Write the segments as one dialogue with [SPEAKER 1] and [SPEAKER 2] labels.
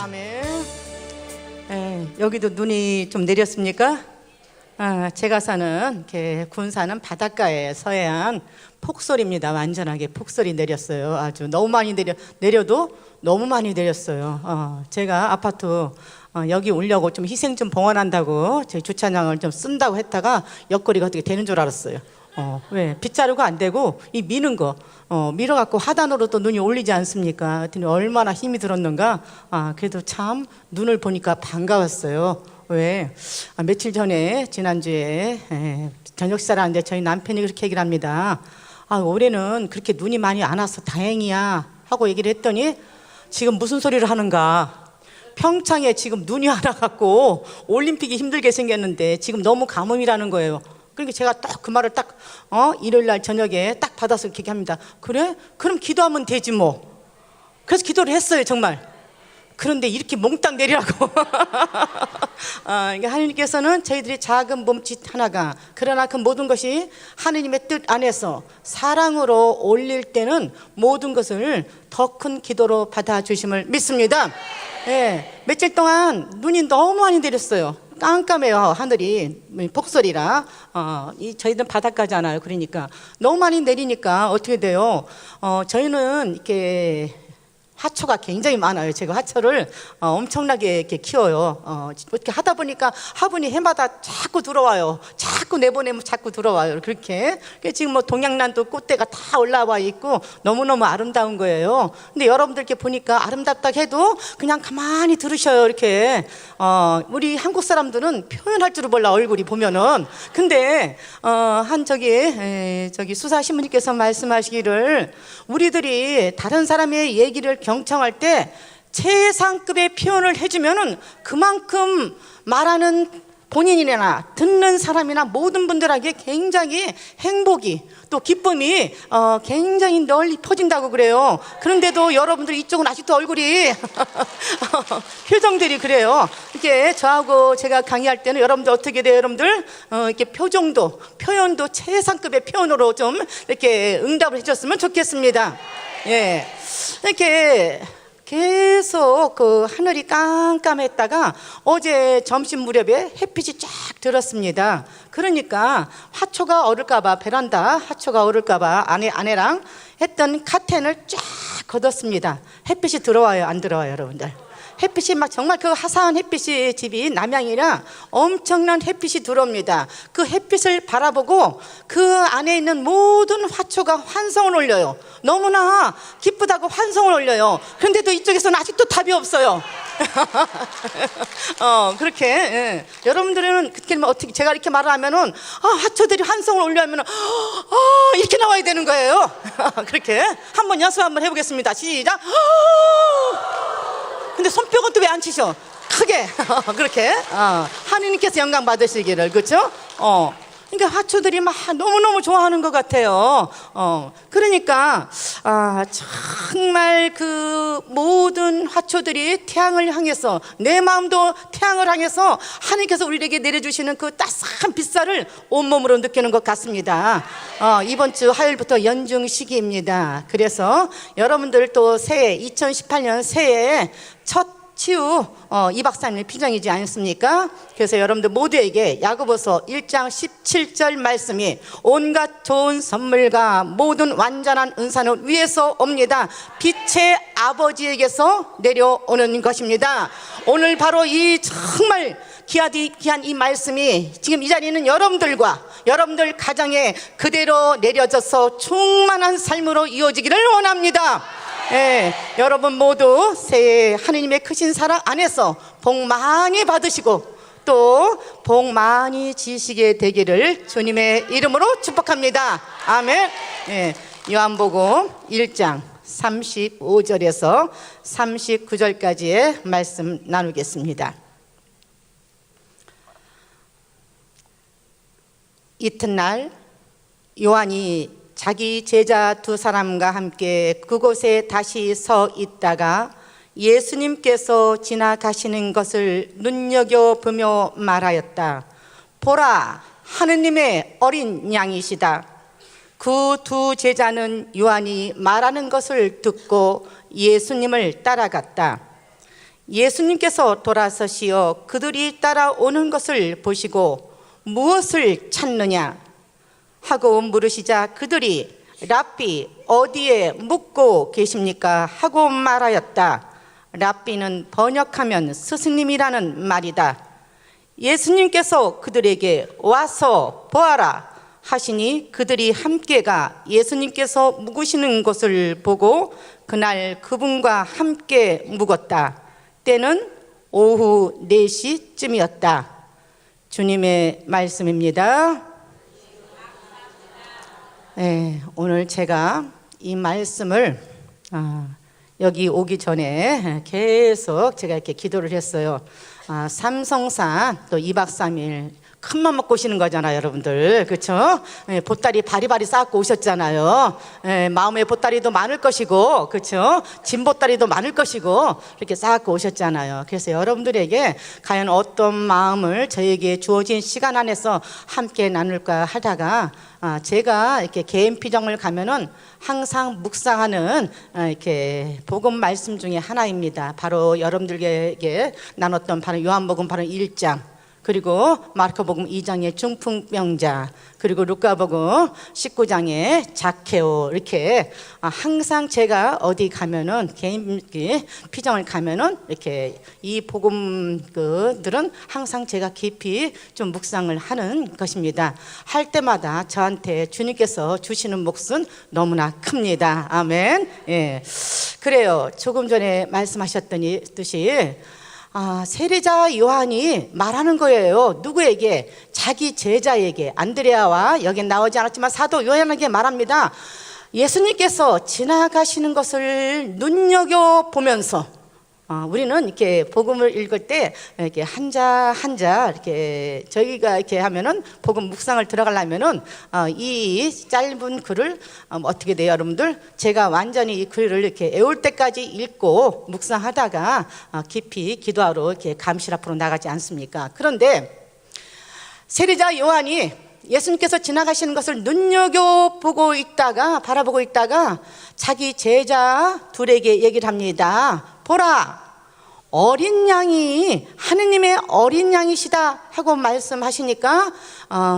[SPEAKER 1] 아멘. 여기도 눈이 좀 내렸습니까? 제가 사는 이렇게 군사는 바닷가에 서해안 폭설입니다. 완전하게 폭설이 내렸어요. 아주 너무 많이 내려도 너무 많이 내렸어요. 제가 아파트 여기 오려고 좀 희생 좀 봉헌한다고 제 주차장을 좀 쓴다고 했다가 옆구리가 어떻게 되는 줄 알았어요. 왜? 빗자루가 안 되고 이 미는 거 밀어갖고 하단으로 또 눈이 올리지 않습니까? 그랬더니 얼마나 힘이 들었는가. 그래도 참 눈을 보니까 반가웠어요. 왜? 며칠 전에 지난주에 저녁 식사를 하는데 저희 남편이 그렇게 얘기를 합니다. 올해는 그렇게 눈이 많이 안 와서 다행이야 하고 얘기를 했더니 지금 무슨 소리를 하는가. 평창에 지금 눈이 안 와갖고 올림픽이 힘들게 생겼는데 지금 너무 가뭄이라는 거예요. 그러니까 제가 딱 그 말을 딱 일요일 날 저녁에 딱 받아서 이렇게 합니다. 그래? 그럼 기도하면 되지 뭐. 그래서 기도를 했어요 정말. 그런데 이렇게 몽땅 내리라고. 하나님께서는 저희들이 작은 몸짓 하나가 그러나 그 모든 것이 하느님의 뜻 안에서 사랑으로 올릴 때는 모든 것을 더 큰 기도로 받아주심을 믿습니다. 며칠 동안 눈이 너무 많이 내렸어요. 깜깜해요. 하늘이 폭설이라. 저희는 바닷가잖아요. 그러니까 너무 많이 내리니까 어떻게 돼요? 저희는 이렇게 화초가 굉장히 많아요. 제가 화초를 엄청나게 이렇게 키워요. 이렇게 하다 보니까 화분이 해마다 자꾸 들어와요. 자꾸 내보내면 자꾸 들어와요. 그렇게 지금 뭐 동양난도 꽃대가 다 올라와 있고 너무너무 아름다운 거예요. 근데 여러분들께 보니까 아름답다 해도 그냥 가만히 들으셔요. 이렇게 우리 한국 사람들은 표현할 줄을 몰라 얼굴이 보면은. 근데 저기 수사 신부님께서 말씀하시기를 우리들이 다른 사람의 얘기를 경청할 때 최상급의 표현을 해주면은 그만큼 말하는 본인이나 듣는 사람이나 모든 분들에게 굉장히 행복이 또 기쁨이 굉장히 널리 퍼진다고 그래요. 그런데도 여러분들 이쪽은 아직도 얼굴이 표정들이 그래요. 이게 저하고 제가 강의할 때는 여러분들 어떻게 돼요? 여러분들 이렇게 표현도 최상급의 표현으로 좀 이렇게 응답을 해줬으면 좋겠습니다. 이렇게 계속 그 하늘이 깜깜했다가 어제 점심 무렵에 햇빛이 쫙 들었습니다. 그러니까 화초가 얼을까봐 베란다 화초가 얼을까봐 아내랑 했던 카텐을 쫙 걷었습니다. 햇빛이 들어와요 안 들어와요 여러분들? 햇빛이 막 정말 그 화사한 햇빛이 집이 남양이라 엄청난 햇빛이 들어옵니다. 그 햇빛을 바라보고 그 안에 있는 모든 화초가 환성을 올려요. 너무나 기쁘다고 환성을 올려요. 그런데도 이쪽에서는 아직도 답이 없어요. 그렇게 여러분들은 그렇게 어떻게 제가 이렇게 말을 하면은 화초들이 환성을 올려하면은 이렇게 나와야 되는 거예요. 그렇게 한번 연습 한번 해보겠습니다. 시작. 근데 손뼉은 또 왜 안 치셔? 크게. 그렇게 하느님께서 영광 받으시기를. 그렇죠? 그러니까 화초들이 막 너무너무 좋아하는 것 같아요. 그러니까 정말 그 모든 화초들이 태양을 향해서 내 마음도 태양을 향해서 하나님께서 우리에게 내려주시는 그 따스한 빛살을 온몸으로 느끼는 것 같습니다. 이번 주 화요일부터 연중 시기입니다. 그래서 여러분들 또 새해 2018년 새해에 첫 치유 이 박사님의 피정이지 않습니까? 그래서 여러분들 모두에게 야고보서 1장 17절 말씀이 온갖 좋은 선물과 모든 완전한 은사는 위에서 옵니다. 빛의 아버지에게서 내려오는 것입니다. 오늘 바로 이 정말 귀한 이 말씀이 지금 이 자리에 있는 여러분들과 여러분들 가정에 그대로 내려져서 충만한 삶으로 이어지기를 원합니다. 여러분 모두 새해 하느님의 크신 사랑 안에서 복 많이 받으시고 또 복 많이 지시게 되기를 주님의 이름으로 축복합니다. 아멘. 요한복음 1장 35절에서 39절까지의 말씀 나누겠습니다. 이튿날 요한이 자기 제자 두 사람과 함께 그곳에 다시 서 있다가 예수님께서 지나가시는 것을 눈여겨보며 말하였다. 보라, 하느님의 어린 양이시다. 그 두 제자는 요한이 말하는 것을 듣고 예수님을 따라갔다. 예수님께서 돌아서시어 그들이 따라오는 것을 보시고 무엇을 찾느냐 하고 물으시자 그들이 랍비 어디에 묵고 계십니까 하고 말하였다. 랍비는 번역하면 스승님이라는 말이다. 예수님께서 그들에게 와서 보아라 하시니 그들이 함께가 예수님께서 묵으시는 곳을 보고 그날 그분과 함께 묵었다. 때는 오후 4시쯤이었다. 주님의 말씀입니다. 네, 오늘 제가 이 말씀을 여기 오기 전에 계속 제가 이렇게 기도를 했어요. 삼성산 또 2박 3일 큰맘 먹고 오시는 거잖아요, 여러분들. 그렇죠? 보따리 바리바리 쌓고 오셨잖아요. 마음의 보따리도 많을 것이고, 그렇죠? 짐 보따리도 많을 것이고 이렇게 쌓고 오셨잖아요. 그래서 여러분들에게 과연 어떤 마음을 저에게 주어진 시간 안에서 함께 나눌까 하다가 제가 이렇게 개인 피정을 가면은 항상 묵상하는 이렇게 복음 말씀 중에 하나입니다. 바로 여러분들에게 나눴던 바로 요한복음 바로 1장, 그리고 마르코복음 2장의 중풍병자, 그리고 루카복음 19장의 자케오. 이렇게 항상 제가 어디 가면은 개인 피정을 가면은 이렇게 이 복음들은 항상 제가 깊이 좀 묵상을 하는 것입니다. 할 때마다 저한테 주님께서 주시는 몫은 너무나 큽니다. 아멘. 예. 그래요. 조금 전에 말씀하셨더니 듯이 세례자 요한이 말하는 거예요. 누구에게? 자기 제자에게, 안드레아와 여기 나오지 않았지만 사도 요한에게 말합니다. 예수님께서 지나가시는 것을 눈여겨보면서 우리는 이렇게 복음을 읽을 때 이렇게 한자 이렇게 저희가 이렇게 하면은 복음 묵상을 들어가려면은 이 짧은 글을 어떻게 돼요, 여러분들? 제가 완전히 이 글을 이렇게 애울 때까지 읽고 묵상하다가 깊이 기도하러 이렇게 감실 앞으로 나가지 않습니까? 그런데 세례자 요한이 예수님께서 지나가시는 것을 눈여겨보고 있다가 바라보고 있다가 자기 제자 둘에게 얘기를 합니다. 보라, 어린 양이 하느님의 어린 양이시다 하고 말씀하시니까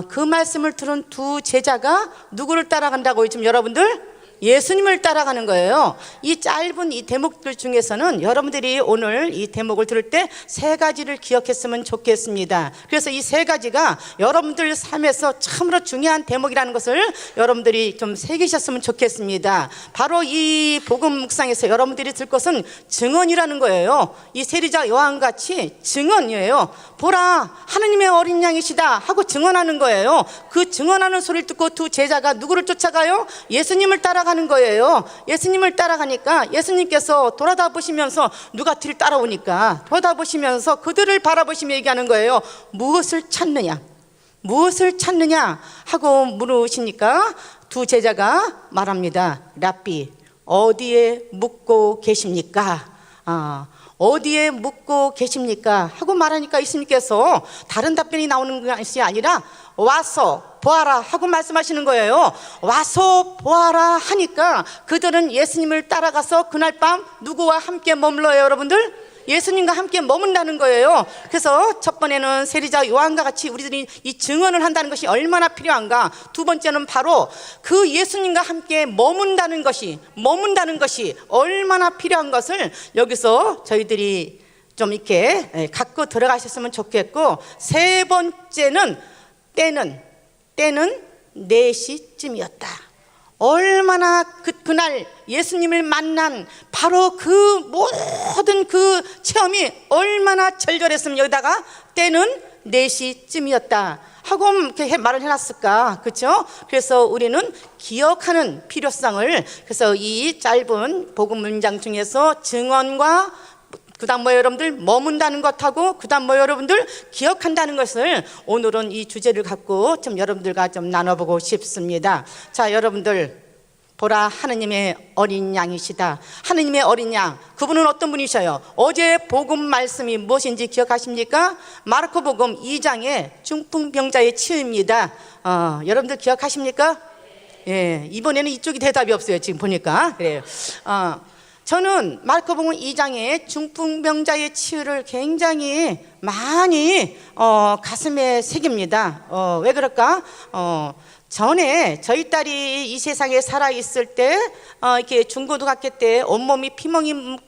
[SPEAKER 1] 그 말씀을 들은 두 제자가 누구를 따라간다고요? 지금 여러분들? 예수님을 따라가는 거예요. 이 짧은 이 대목들 중에서는 여러분들이 오늘 이 대목을 들을 때 세 가지를 기억했으면 좋겠습니다. 그래서 이 세 가지가 여러분들 삶에서 참으로 중요한 대목이라는 것을 여러분들이 좀 새기셨으면 좋겠습니다. 바로 이 복음 묵상에서 여러분들이 들 것은 증언이라는 거예요. 이 세례자 요한같이 증언이에요. 보라, 하느님의 어린 양이시다 하고 증언하는 거예요. 그 증언하는 소리를 듣고 두 제자가 누구를 쫓아가요? 예수님을 따라가는 거예요. 예수님을 따라가니까 예수님께서 돌아다 보시면서 누가 뒤를 따라오니까 돌아다 보시면서 그들을 바라보시며 얘기하는 거예요. 무엇을 찾느냐? 무엇을 찾느냐? 하고 물으시니까 두 제자가 말합니다. 랍비, 어디에 묵고 계십니까? 어디에 묵고 계십니까? 하고 말하니까 예수님께서 다른 답변이 나오는 것이 아니라 와서 보아라 하고 말씀하시는 거예요. 와서 보아라 하니까 그들은 예수님을 따라가서 그날 밤 누구와 함께 머물러요, 여러분들? 예수님과 함께 머문다는 거예요. 그래서 첫 번에는 세례자 요한과 같이 우리들이 이 증언을 한다는 것이 얼마나 필요한가. 두 번째는 바로 그 예수님과 함께 머문다는 것이 얼마나 필요한 것을 여기서 저희들이 좀 이렇게 갖고 들어가셨으면 좋겠고, 세 번째는 때는 4시쯤이었다. 얼마나 그날 예수님을 만난 바로 그 모든 그 체험이 얼마나 절절했으면 여기다가 때는 4시쯤이었다 하고 이렇게 말을 해놨을까, 그렇죠? 그래서 우리는 기억하는 필요성을, 그래서 이 짧은 복음 문장 중에서 증언과 그 다음 여러분들 머문다는 것하고 그 다음 여러분들 기억한다는 것을 오늘은 이 주제를 갖고 좀 여러분들과 좀 나눠보고 싶습니다. 자, 여러분들 보라, 하느님의 어린 양이시다. 하느님의 어린 양, 그분은 어떤 분이셔요? 어제 복음 말씀이 무엇인지 기억하십니까? 마르코복음 2장의 중풍병자의 치유입니다. 여러분들 기억하십니까? 예, 이번에는 이쪽이 대답이 없어요. 지금 보니까 그래요. 저는 마르코복음 2장의 중풍병자의 치유를 굉장히 많이 가슴에 새깁니다. 왜 그럴까? 전에 저희 딸이 이 세상에 살아 있을 때 이렇게 중고등학교 때 온몸이 피멍이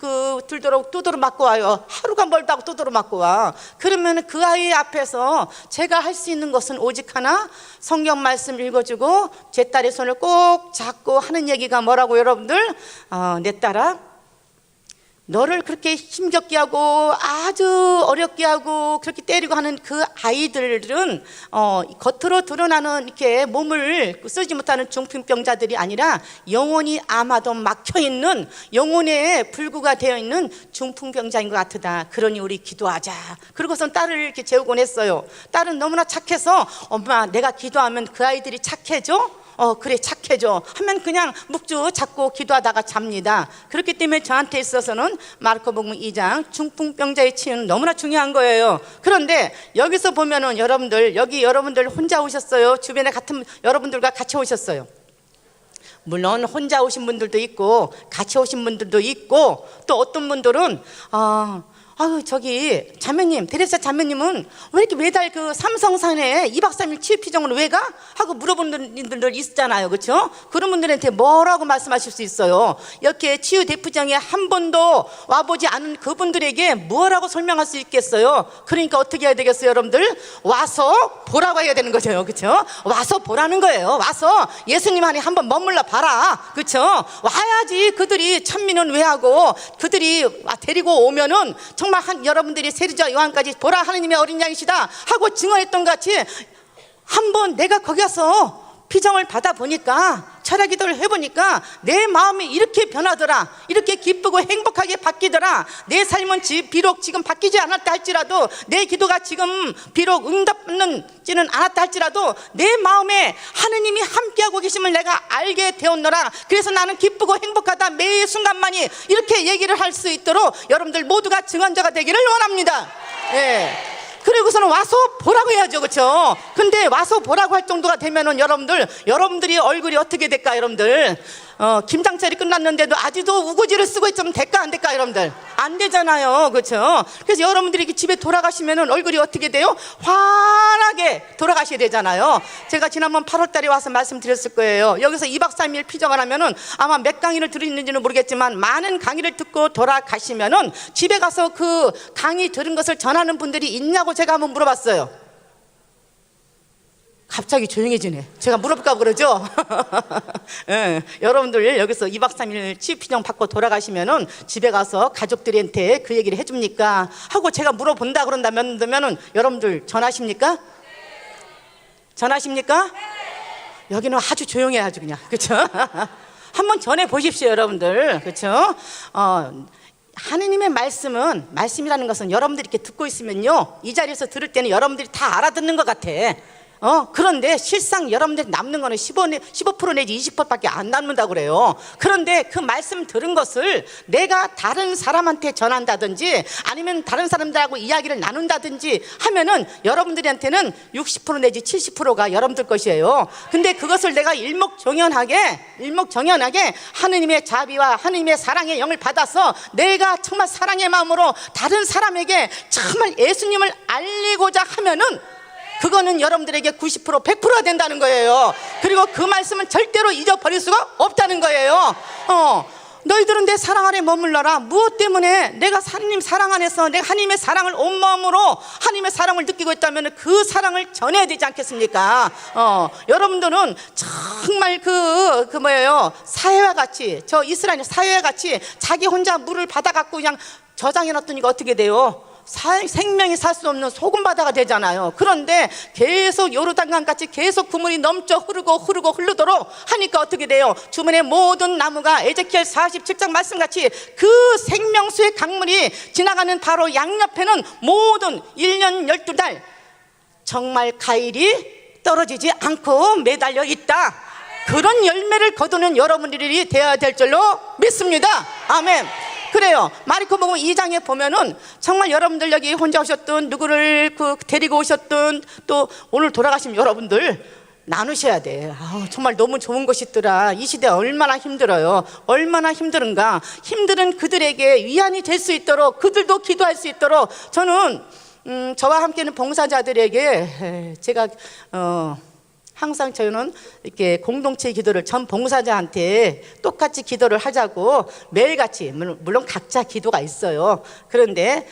[SPEAKER 1] 들도록 두드러 맞고 와요. 하루가 멀다고 두드러 맞고 와. 그러면 그 아이 앞에서 제가 할 수 있는 것은 오직 하나, 성경 말씀 읽어주고 제 딸의 손을 꼭 잡고 하는 얘기가 뭐라고, 여러분들? 내 딸아, 너를 그렇게 힘겹게 하고 아주 어렵게 하고 그렇게 때리고 하는 그 아이들은 겉으로 드러나는 이렇게 몸을 쓰지 못하는 중풍병자들이 아니라 영혼이 아마도 막혀있는, 영혼에 불구가 되어 있는 중풍병자인 것 같다. 그러니 우리 기도하자. 그러고선 딸을 이렇게 재우곤 했어요. 딸은 너무나 착해서 엄마, 내가 기도하면 그 아이들이 착해져? 그래, 착해져 하면 그냥 묵주 잡고 기도하다가 잡니다. 그렇기 때문에 저한테 있어서는 마르코복음 2장 중풍병자의 치유는 너무나 중요한 거예요. 그런데 여기서 보면은 여러분들, 여기 여러분들 혼자 오셨어요? 주변에 같은 여러분들과 같이 오셨어요? 물론 혼자 오신 분들도 있고 같이 오신 분들도 있고, 또 어떤 분들은 저기 자매님, 테레사 자매님은 왜 이렇게 매달 그 삼성산에 2박 3일 치유 피정을 왜 가? 하고 물어보는 분들 있잖아요. 그렇죠? 그런 분들한테 뭐라고 말씀하실 수 있어요? 이렇게 치유 대피정에 한 번도 와보지 않은 그분들에게 뭐라고 설명할 수 있겠어요? 그러니까 어떻게 해야 되겠어요, 여러분들? 와서 보라고 해야 되는 거죠. 그렇죠? 와서 보라는 거예요. 와서 예수님 안에 한번 머물러 봐라. 그렇죠? 와야지 그들이 찬미는 왜 하고, 그들이 데리고 오면은 정말 여러분들이 세리자 요한까지 보라, 하느님의 어린 양이시다 하고 증언했던 것 같이 한번 내가 거기 가서 피정을 받아보니까, 철야기도를 해보니까 내 마음이 이렇게 변하더라, 이렇게 기쁘고 행복하게 바뀌더라. 내 삶은 비록 지금 바뀌지 않았다 할지라도, 내 기도가 지금 비록 응답지는 않았다 할지라도 내 마음에 하느님이 함께하고 계심을 내가 알게 되었노라. 그래서 나는 기쁘고 행복하다, 매 순간만이, 이렇게 얘기를 할 수 있도록 여러분들 모두가 증언자가 되기를 원합니다. 예. 그리고서는 와서 보라고 해야죠. 그렇죠? 근데 와서 보라고 할 정도가 되면은 여러분들이 얼굴이 어떻게 될까, 여러분들? 김장철이 끝났는데도 아직도 우거지를 쓰고 있으면 될까 안 될까, 여러분들? 안 되잖아요. 그렇죠? 그래서 여러분들이 이렇게 집에 돌아가시면은 얼굴이 어떻게 돼요? 환하게 돌아가셔야 되잖아요. 제가 지난번 8월 달에 와서 말씀드렸을 거예요. 여기서 2박 3일 피정을 하면은 아마 몇 강의를 들었는지는 모르겠지만 많은 강의를 듣고 돌아가시면은 집에 가서 그 강의 들은 것을 전하는 분들이 있냐고 제가 한번 물어봤어요. 갑자기 조용해지네. 제가 물어볼까 그러죠? 예, 여러분들 여기서 2박 3일 치유피정 받고 돌아가시면은 집에 가서 가족들한테 그 얘기를 해줍니까? 하고 제가 물어본다 그런다면 여러분들 전하십니까? 전하십니까? 여기는 아주 조용해, 아주 그냥. 그렇죠? 한번 전해 보십시오, 여러분들. 그렇죠? 하느님의 말씀이라는 것은 여러분들이 이렇게 듣고 있으면요, 이 자리에서 들을 때는 여러분들이 다 알아듣는 것 같아. 그런데 실상 여러분들이 남는 거는 15% 내지 20%밖에 안 남는다고 그래요. 그런데 그 말씀 들은 것을 내가 다른 사람한테 전한다든지 아니면 다른 사람들하고 이야기를 나눈다든지 하면은 여러분들한테는 60% 내지 70%가 여러분들 것이에요. 근데 그것을 내가 일목정연하게 하느님의 자비와 하느님의 사랑의 영을 받아서 내가 정말 사랑의 마음으로 다른 사람에게 정말 예수님을 알리고자 하면은 그거는 여러분들에게 90% 100%가 된다는 거예요. 그리고 그 말씀은 절대로 잊어버릴 수가 없다는 거예요. 너희들은 내 사랑 안에 머물러라. 무엇 때문에? 내가 하나님 사랑 안에서 내가 하나님의 사랑을 온마음으로 하나님의 사랑을 느끼고 있다면 그 사랑을 전해야 되지 않겠습니까? 여러분들은 정말 사회와 같이, 저 이스라엘 사회와 같이 자기 혼자 물을 받아갖고 그냥 저장해 놨더니 어떻게 돼요? 생명이 살 수 없는 소금 바다가 되잖아요. 그런데 계속 요르단강 같이 계속 그물이 넘쳐 흐르도록 하니까 어떻게 돼요? 주변의 모든 나무가 에제키엘 47장 말씀같이 그 생명수의 강물이 지나가는 바로 양옆에는 모든 1년 12달 정말 과일이 떨어지지 않고 매달려 있다. 그런 열매를 거두는 여러분들이 되어야 될 줄로 믿습니다. 아멘. 그래요. 마르코복음 2장에 보면은 정말 여러분들 여기 혼자 오셨든 누구를 데리고 오셨든 또 오늘 돌아가신 여러분들 나누셔야 돼. 정말 너무 좋은 것이 있더라. 이 시대 얼마나 힘들어요. 얼마나 힘든가. 힘든 그들에게 위안이 될 수 있도록, 그들도 기도할 수 있도록 저는 저와 함께는 봉사자들에게 제가 항상 저는 이렇게 공동체 기도를 전 봉사자한테 똑같이 기도를 하자고 매일같이, 물론 각자 기도가 있어요. 그런데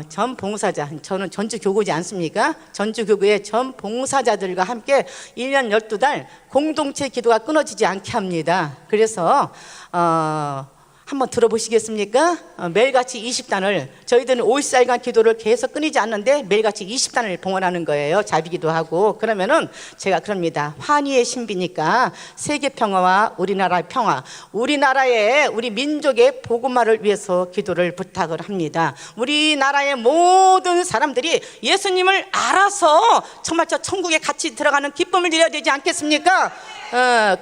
[SPEAKER 1] 전 봉사자, 저는 전주교구지 않습니까? 전주교구의 전 봉사자들과 함께 1년 12달 공동체 기도가 끊어지지 않게 합니다. 그래서 한번 들어보시겠습니까? 매일같이 20단을, 저희들은 50살간 기도를 계속 끊이지 않는데 매일같이 20단을 봉헌하는 거예요. 자비기도 하고. 그러면은 제가 그럽니다. 환희의 신비니까 세계 평화와 우리나라의 평화, 우리나라의, 우리 민족의 복음화를 위해서 기도를 부탁을 합니다. 우리나라의 모든 사람들이 예수님을 알아서 정말 저 천국에 같이 들어가는 기쁨을 누려야 되지 않겠습니까?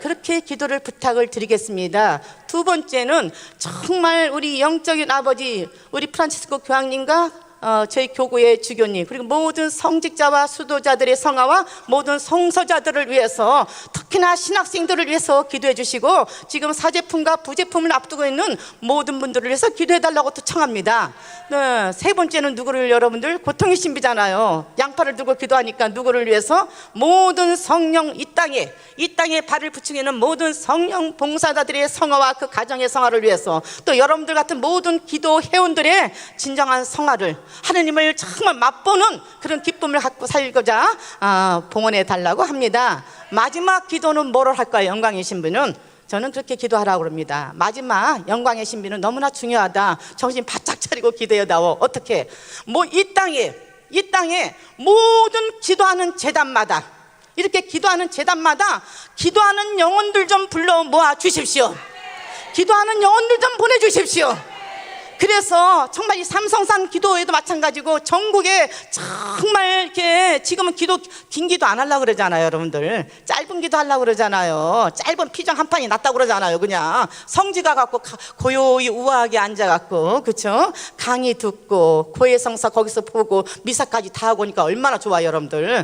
[SPEAKER 1] 그렇게 기도를 부탁을 드리겠습니다. 두 번째는 정말 우리 영적인 아버지, 우리 프란치스코 교황님과 저희 교구의 주교님, 그리고 모든 성직자와 수도자들의 성화와 모든 성서자들을 위해서, 특히나 신학생들을 위해서 기도해 주시고, 지금 사제품과 부제품을 앞두고 있는 모든 분들을 위해서 기도해 달라고 또 청합니다. 세 번째는 누구를, 여러분들 고통의 신비잖아요. 양팔을 들고 기도하니까 누구를 위해서? 모든 성령, 이 땅에 발을 붙이고 있는 모든 성령 봉사자들의 성화와 그 가정의 성화를 위해서, 또 여러분들 같은 모든 기도 회원들의 진정한 성화를, 하느님을 정말 맛보는 그런 기쁨을 갖고 살고자 봉헌해 달라고 합니다. 마지막 기도는 뭐를 할까요? 영광의 신비는 저는 그렇게 기도하라고 합니다. 마지막 영광의 신비는 너무나 중요하다. 정신 바짝 차리고 기도해다오. 어떻게? 이 땅에 모든 기도하는 제단마다, 이렇게 기도하는 제단마다 기도하는 영혼들 좀 불러 모아 주십시오. 기도하는 영혼들 좀 보내주십시오. 그래서 정말 이 삼성산 기도회도 마찬가지고 전국에 정말 이렇게, 지금은 긴 기도 안 하려고 그러잖아요. 여러분들 짧은 기도 하려고 그러잖아요. 짧은 피정 한 판이 낫다고 그러잖아요. 그냥 성지가 갖고 고요히 우아하게 앉아갖고, 그쵸? 강의 듣고 고해성사 거기서 보고 미사까지 다 하고 오니까 얼마나 좋아요. 여러분들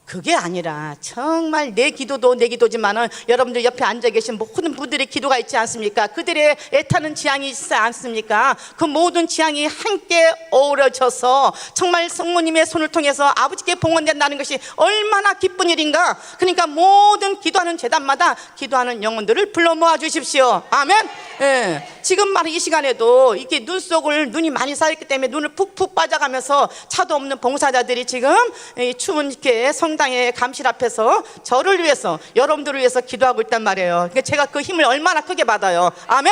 [SPEAKER 1] 그게 아니라 정말 내 기도도 내 기도지만은 여러분들 옆에 앉아 계신 모든 분들의 기도가 있지 않습니까? 그들의 애타는 지향이 있지 않습니까? 그 모든 지향이 함께 어우러져서 정말 성모님의 손을 통해서 아버지께 봉헌된다는 것이 얼마나 기쁜 일인가. 그러니까 모든 기도하는 제단마다 기도하는 영혼들을 불러 모아 주십시오. 아멘. 지금 말은 이 시간에도 이렇게 눈이 많이 쌓였기 때문에 눈을 푹푹 빠져가면서 차도 없는 봉사자들이 지금 추운 이렇게 성당의 감실 앞에서 저를 위해서, 여러분들을 위해서 기도하고 있단 말이에요. 그러니까 제가 그 힘을 얼마나 크게 받아요. 아멘.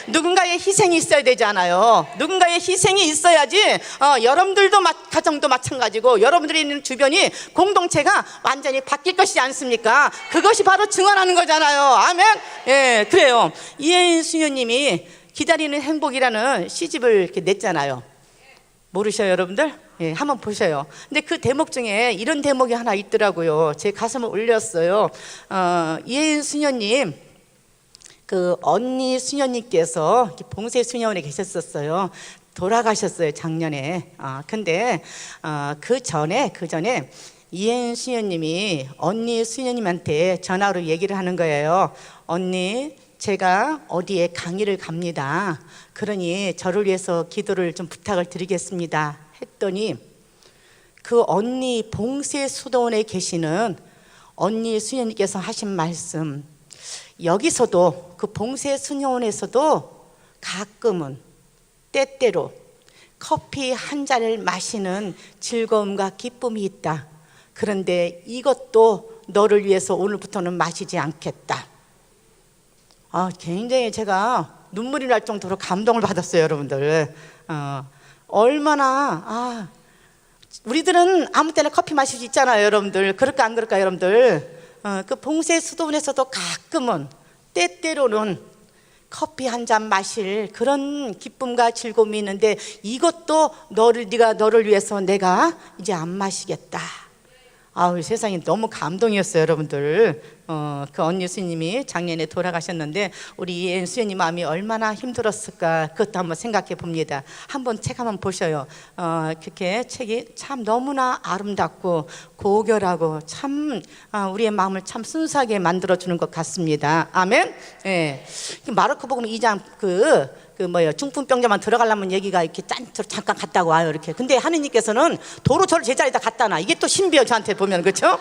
[SPEAKER 1] 누군가의 희생이 있어야 되잖아요. 누군가의 희생이 있어야지 여러분들도 가정도 마찬가지고 여러분들이 있는 주변이, 공동체가 완전히 바뀔 것이지 않습니까? 그것이 바로 증언하는 거잖아요. 아멘. 그래요. 이혜인 수녀님이 기다리는 행복이라는 시집을 이렇게 냈잖아요. 모르셔요, 여러분들? 한번 보셔요. 근데 그 대목 중에 이런 대목이 하나 있더라고요. 제 가슴을 울렸어요. 이혜인 수녀님, 그 언니 수녀님께서 봉쇄 수녀원에 계셨었어요. 돌아가셨어요, 작년에. 근데 그 전에 이혜인 수녀님이 언니 수녀님한테 전화로 얘기를 하는 거예요. 언니, 제가 어디에 강의를 갑니다. 그러니 저를 위해서 기도를 좀 부탁을 드리겠습니다. 했더니 그 언니 봉쇄 수도원에 계시는 언니 수녀님께서 하신 말씀, 여기서도 그 봉쇄 수녀원에서도 가끔은 때때로 커피 한 잔을 마시는 즐거움과 기쁨이 있다. 그런데 이것도 너를 위해서 오늘부터는 마시지 않겠다. 굉장히 제가 눈물이 날 정도로 감동을 받았어요. 여러분들 얼마나 우리들은 아무 때나 커피 마실 수 있잖아요. 여러분들 그럴까 안 그럴까? 여러분들 그 봉쇄 수도원에서도 가끔은 때때로는 커피 한 잔 마실 그런 기쁨과 즐거움이 있는데, 이것도 네가 너를 위해서 내가 이제 안 마시겠다. 세상이 너무 감동이었어요. 여러분들 그 언니 수님이 작년에 돌아가셨는데 우리 이혜연 수님 마음이 얼마나 힘들었을까, 그것도 한번 생각해 봅니다. 한번 책 한번 보셔요. 그렇게 책이 참 너무나 아름답고 고결하고 참 우리의 마음을 참 순수하게 만들어주는 것 같습니다. 아멘. 예. 마르코복음 2장 중풍병자만 들어가려면 얘기가 이렇게 잠깐 갔다고 와요, 이렇게. 근데 하느님께서는 도로 저를 제자리에다 갖다 놔. 이게 또 신비해요, 저한테 보면. 그렇죠?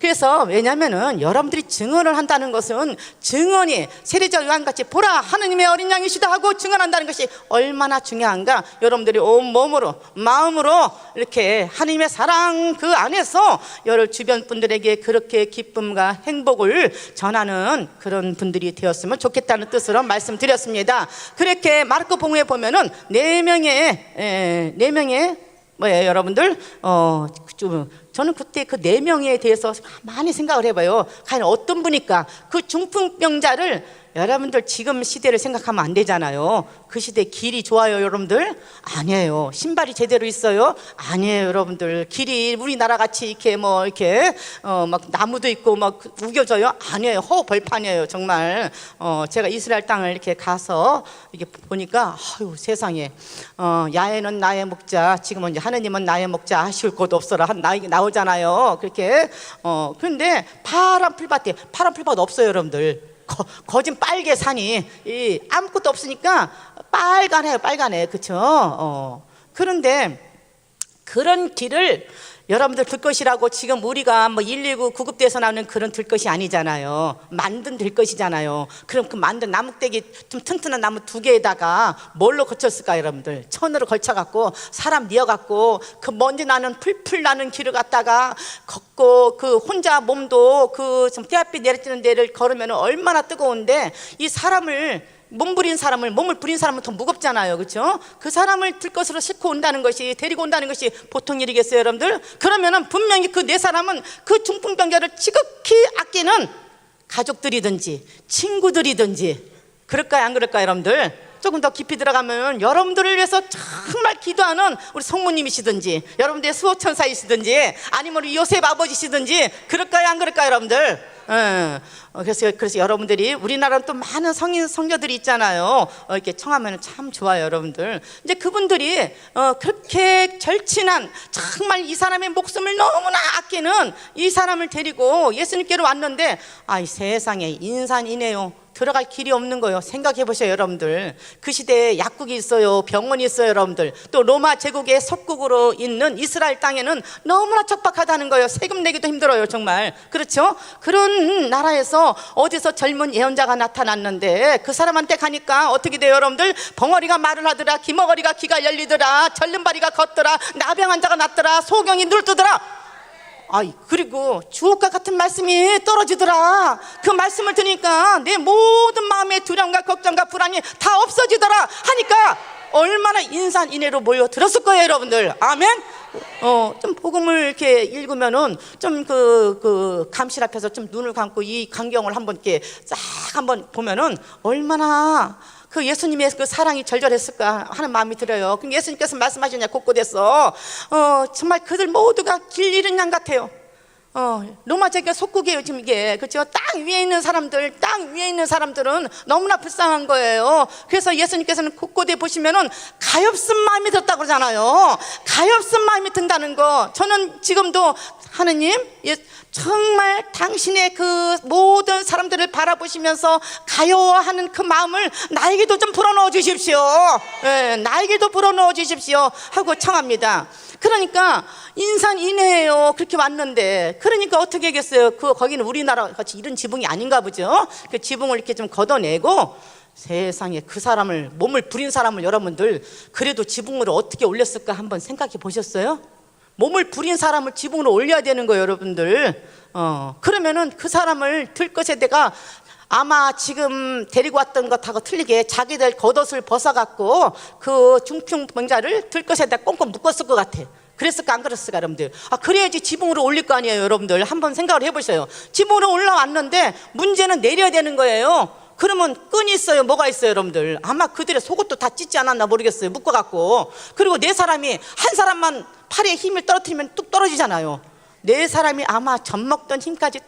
[SPEAKER 1] 그래서 왜냐면은 여러분들이 증언을 한다는 것은, 증언이 세례자 요한같이 보라 하느님의 어린 양이시다 하고 증언한다는 것이 얼마나 중요한가. 여러분들이 온 몸으로 마음으로 이렇게 하느님의 사랑 그 안에서 여러 주변 분들에게 그렇게 기쁨과 행복을 전하는 그런 분들이 되었으면 좋겠다는 뜻으로 말씀드렸습니다. 그렇게 마르코복음에 보면은 네 명의 뭐예요, 여러분들? 저는 그때 그 4명에 대해서 많이 생각을 해봐요. 과연 어떤 분일까? 그 중풍병자를, 여러분들 지금 시대를 생각하면 안 되잖아요. 그 시대 길이 좋아요, 여러분들? 아니에요. 신발이 제대로 있어요? 아니에요, 여러분들. 길이 우리나라 같이 이렇게 막 나무도 있고 막 우겨져요? 아니에요. 허벌판이에요, 정말. 제가 이스라엘 땅을 이렇게 가서 이렇게 보니까, 아유, 세상에. 야훼는 나의 목자, 지금은 이제 하느님은 나의 목자, 아쉬울 곳 없어라 나오잖아요. 그렇게. 그런데 파란 풀밭에, 파란 풀밭 없어요, 여러분들. 거진 빨개 산이 아무것도 없으니까 빨간해. 그쵸? 그런데 그런 길을 여러분들 들것이라고 지금 우리가 뭐 119 구급대에서 나오는 그런 들것이 아니잖아요. 만든 들것이잖아요. 그럼 그 만든 나무떼기 좀 튼튼한 나무 2개에다가 뭘로 걸쳤을까, 여러분들? 천으로 걸쳐갖고 사람 뉘어갖고 그 먼지 나는 풀풀 나는 길을 갖다가 걷고, 그 혼자 몸도 그 좀 떼앞이 내려지는 데를 걸으면 얼마나 뜨거운데, 이 사람을 몸을 부린 사람은 더 무겁잖아요. 그렇죠? 그 사람을 들것으로 싣고 온다는 것이, 데리고 온다는 것이 보통 일이겠어요, 여러분들? 그러면은 분명히 그 4사람은 그 중풍병자를 지극히 아끼는 가족들이든지 친구들이든지, 그럴까요, 안 그럴까요, 여러분들? 조금 더 깊이 들어가면 여러분들을 위해서 정말 기도하는 우리 성모님이시든지, 여러분들의 수호천사이시든지, 아니면 우리 요셉 아버지시든지, 그럴까요, 안 그럴까요, 여러분들? 그래서 여러분들이, 우리나라는 또 많은 성녀들이 있잖아요. 이렇게 청하면 참 좋아요, 여러분들. 이제 그분들이 그렇게 절친한, 정말 이 사람의 목숨을 너무나 아끼는 이 사람을 데리고 예수님께로 왔는데, 이 세상에 인산이네요. 들어갈 길이 없는 거예요. 생각해 보세요, 여러분들. 그 시대에 약국이 있어요, 병원이 있어요, 여러분들. 또 로마 제국의 속국으로 있는 이스라엘 땅에는 너무나 척박하다는 거예요. 세금 내기도 힘들어요, 정말. 그렇죠? 그런 나라에서 어디서 젊은 예언자가 나타났는데, 그 사람한테 가니까 어떻게 돼요, 여러분들? 벙어리가 말을 하더라, 기머거리가 귀가 열리더라, 절름발이가 걷더라, 나병 환자가 낫더라, 소경이 눈뜨더라. 그리고 주옥과 같은 말씀이 떨어지더라. 그 말씀을 들으니까 내 모든 마음의 두려움과 걱정과 불안이 다 없어지더라 하니까 얼마나 인산인해로 모여들었을 거예요, 여러분들. 아멘. 좀 복음을 이렇게 읽으면은 좀 그 감실 앞에서 좀 눈을 감고 이 광경을 한번 이렇게 싹 한번 보면은 얼마나 그 예수님의 그 사랑이 절절했을까 하는 마음이 들어요. 그럼 예수님께서 말씀하셨냐, 곳곳에서 정말 그들 모두가 길 잃은 양 같아요. 로마 제국 속국이에요, 지금 이게. 그렇죠? 땅 위에 있는 사람들은 너무나 불쌍한 거예요. 그래서 예수님께서는 곳곳에 보시면은 가엾은 마음이 들었다고 그러잖아요. 가엾은 마음이 든다는 거. 저는 지금도 하느님, 정말 당신의 그 모든 사람들을 바라보시면서 가여워하는 그 마음을 나에게도 좀 불어넣어 주십시오. 나에게도 불어넣어 주십시오 하고 청합니다. 그러니까 인산인해예요. 그렇게 왔는데, 그러니까 어떻게 하겠어요? 거기는 우리나라 같이 이런 지붕이 아닌가 보죠. 그 지붕을 이렇게 좀 걷어내고, 세상에 그 사람을, 몸을 부린 사람을 여러분들 그래도 지붕으로 어떻게 올렸을까 한번 생각해 보셨어요? 몸을 부린 사람을 지붕으로 올려야 되는 거예요, 여러분들. 그러면은 그 사람을 들것에다가 아마 지금 데리고 왔던 것하고 틀리게 자기들 겉옷을 벗어갖고 그 중풍병자를 들것에다 꽁꽁 묶었을 것 같아. 그랬을까, 안 그랬을까, 여러분들? 그래야지 지붕으로 올릴 거 아니에요, 여러분들. 한번 생각을 해보세요. 지붕으로 올라왔는데 문제는 내려야 되는 거예요. 그러면 끈이 있어요, 뭐가 있어요, 여러분들? 아마 그들의 속옷도 다 찢지 않았나 모르겠어요, 묶어갖고. 그리고 4사람이 한 사람만 팔에 힘을 떨어뜨리면 뚝 떨어지잖아요. 4사람이 아마 젖먹던 힘까지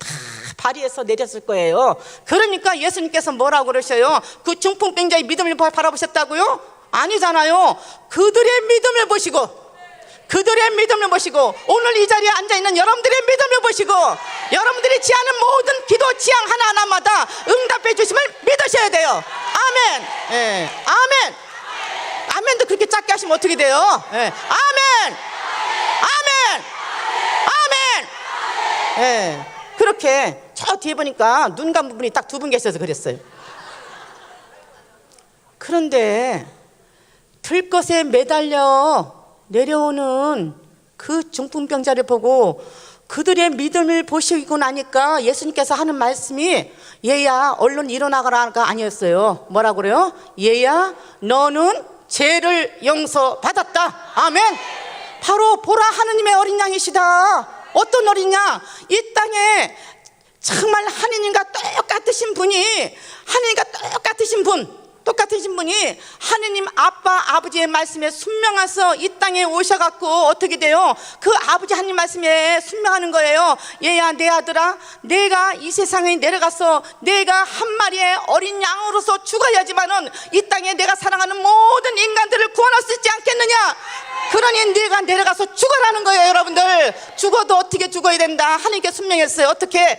[SPEAKER 1] 다 발휘해서 내렸을 거예요. 그러니까 예수님께서 뭐라고 그러셔요? 그 중풍병자의 믿음을 바라보셨다고요? 아니잖아요. 그들의 믿음을 보시고, 그들의 믿음을 보시고, 오늘 이 자리에 앉아있는 여러분들의 믿음을 보시고, 여러분들이 취하는 모든 기도 지향 하나하나마다 응답해 주심을 믿으셔야 돼요. 아멘. 예. 아멘. 아멘도 그렇게 작게 하시면 어떻게 돼요? 예. 아멘. 아멘. 아멘. 예. 그렇게 저 뒤에 보니까 눈 감은 분이 딱 두 분 계셔서 그랬어요. 그런데 들것에 매달려 내려오는 그 중풍병자를 보고 그들의 믿음을 보시고 나니까 예수님께서 하는 말씀이 얘야 얼른 일어나가라가 아니었어요. 뭐라고 그래요? 얘야 너는 죄를 용서받았다. 아멘. 바로 보라 하느님의 어린 양이시다. 어떤 어린 양? 이 땅에 정말 하느님과 똑같으신 분이, 하느님과 똑같으신 분이 하느님 아빠 아버지의 말씀에 순명해서 이 땅에 오셔갖고 어떻게 돼요? 그 아버지 하느님 말씀에 순명하는 거예요. 얘야 내 아들아, 내가 이 세상에 내려가서 내가 한 마리의 어린 양으로서 죽어야지만은 이 땅에 내가 사랑하는 모든 인간들을 구원할 수 있지 않겠느냐? 그러니 네가 내려가서 죽어라는 거예요. 여러분들, 죽어도 어떻게 죽어야 된다 하느님께 순명했어요. 어떻게?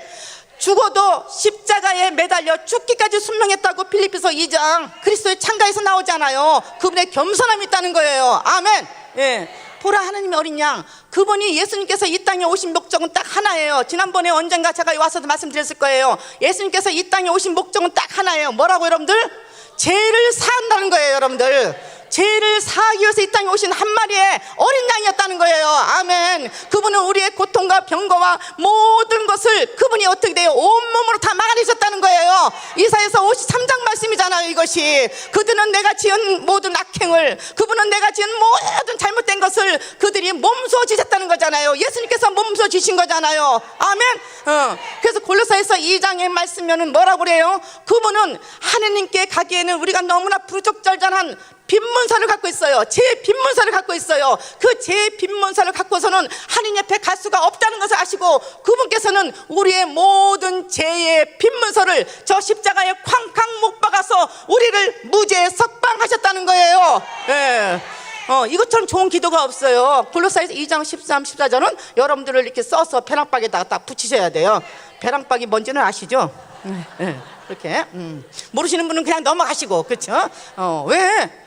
[SPEAKER 1] 죽어도 십자가에 매달려 죽기까지 순명했다고 필립비서 2장 그리스도의 창가에서 나오잖아요. 그분의 겸손함이 있다는 거예요. 아멘. 예. 보라 하나님의 어린 양, 그분이 예수님께서 이 땅에 오신 목적은 딱 하나예요. 지난번에 언젠가 제가 와서도 말씀드렸을 거예요. 예수님께서 이 땅에 오신 목적은 딱 하나예요. 뭐라고 여러분들? 죄를 사한다는 거예요. 여러분들, 죄를 사하기 위해서 이 땅에 오신 한 마리의 어린 양이었다는 거예요. 아멘. 그분은 우리의 고통과 병거와 모든 것을 그분이 어떻게 돼요? 온몸으로 다 막아내셨다는 거예요. 이사야서 53장 말씀이잖아요. 이것이 그들은 내가 지은 모든 악행을, 그분은 내가 지은 모든 잘못된 것을 그들이 몸소 지셨다는 거잖아요. 예수님께서 몸소 지신 거잖아요. 아멘. 그래서 골로새서 2장의 말씀에는 뭐라고 그래요? 그분은 하느님께 가기에는 우리가 너무나 부적절한 빈문서를 갖고 있어요. 제 빈문서를 갖고 있어요. 그 제 빈문서를 갖고서는 하느님 옆에 갈 수가 없다는 것을 아시고 그분께서는 우리의 모든 죄의 빈문서를 저 십자가에 쾅쾅 못 박아서 우리를 무죄 석방하셨다는 거예요. 예. 이것처럼 좋은 기도가 없어요. 골로새서 2장 13, 14절은 여러분들을 이렇게 써서 벼랑박에다가 딱 붙이셔야 돼요. 벼랑박이 뭔지는 아시죠? 그렇게 모르시는 분은 그냥 넘어가시고, 그렇죠? 왜?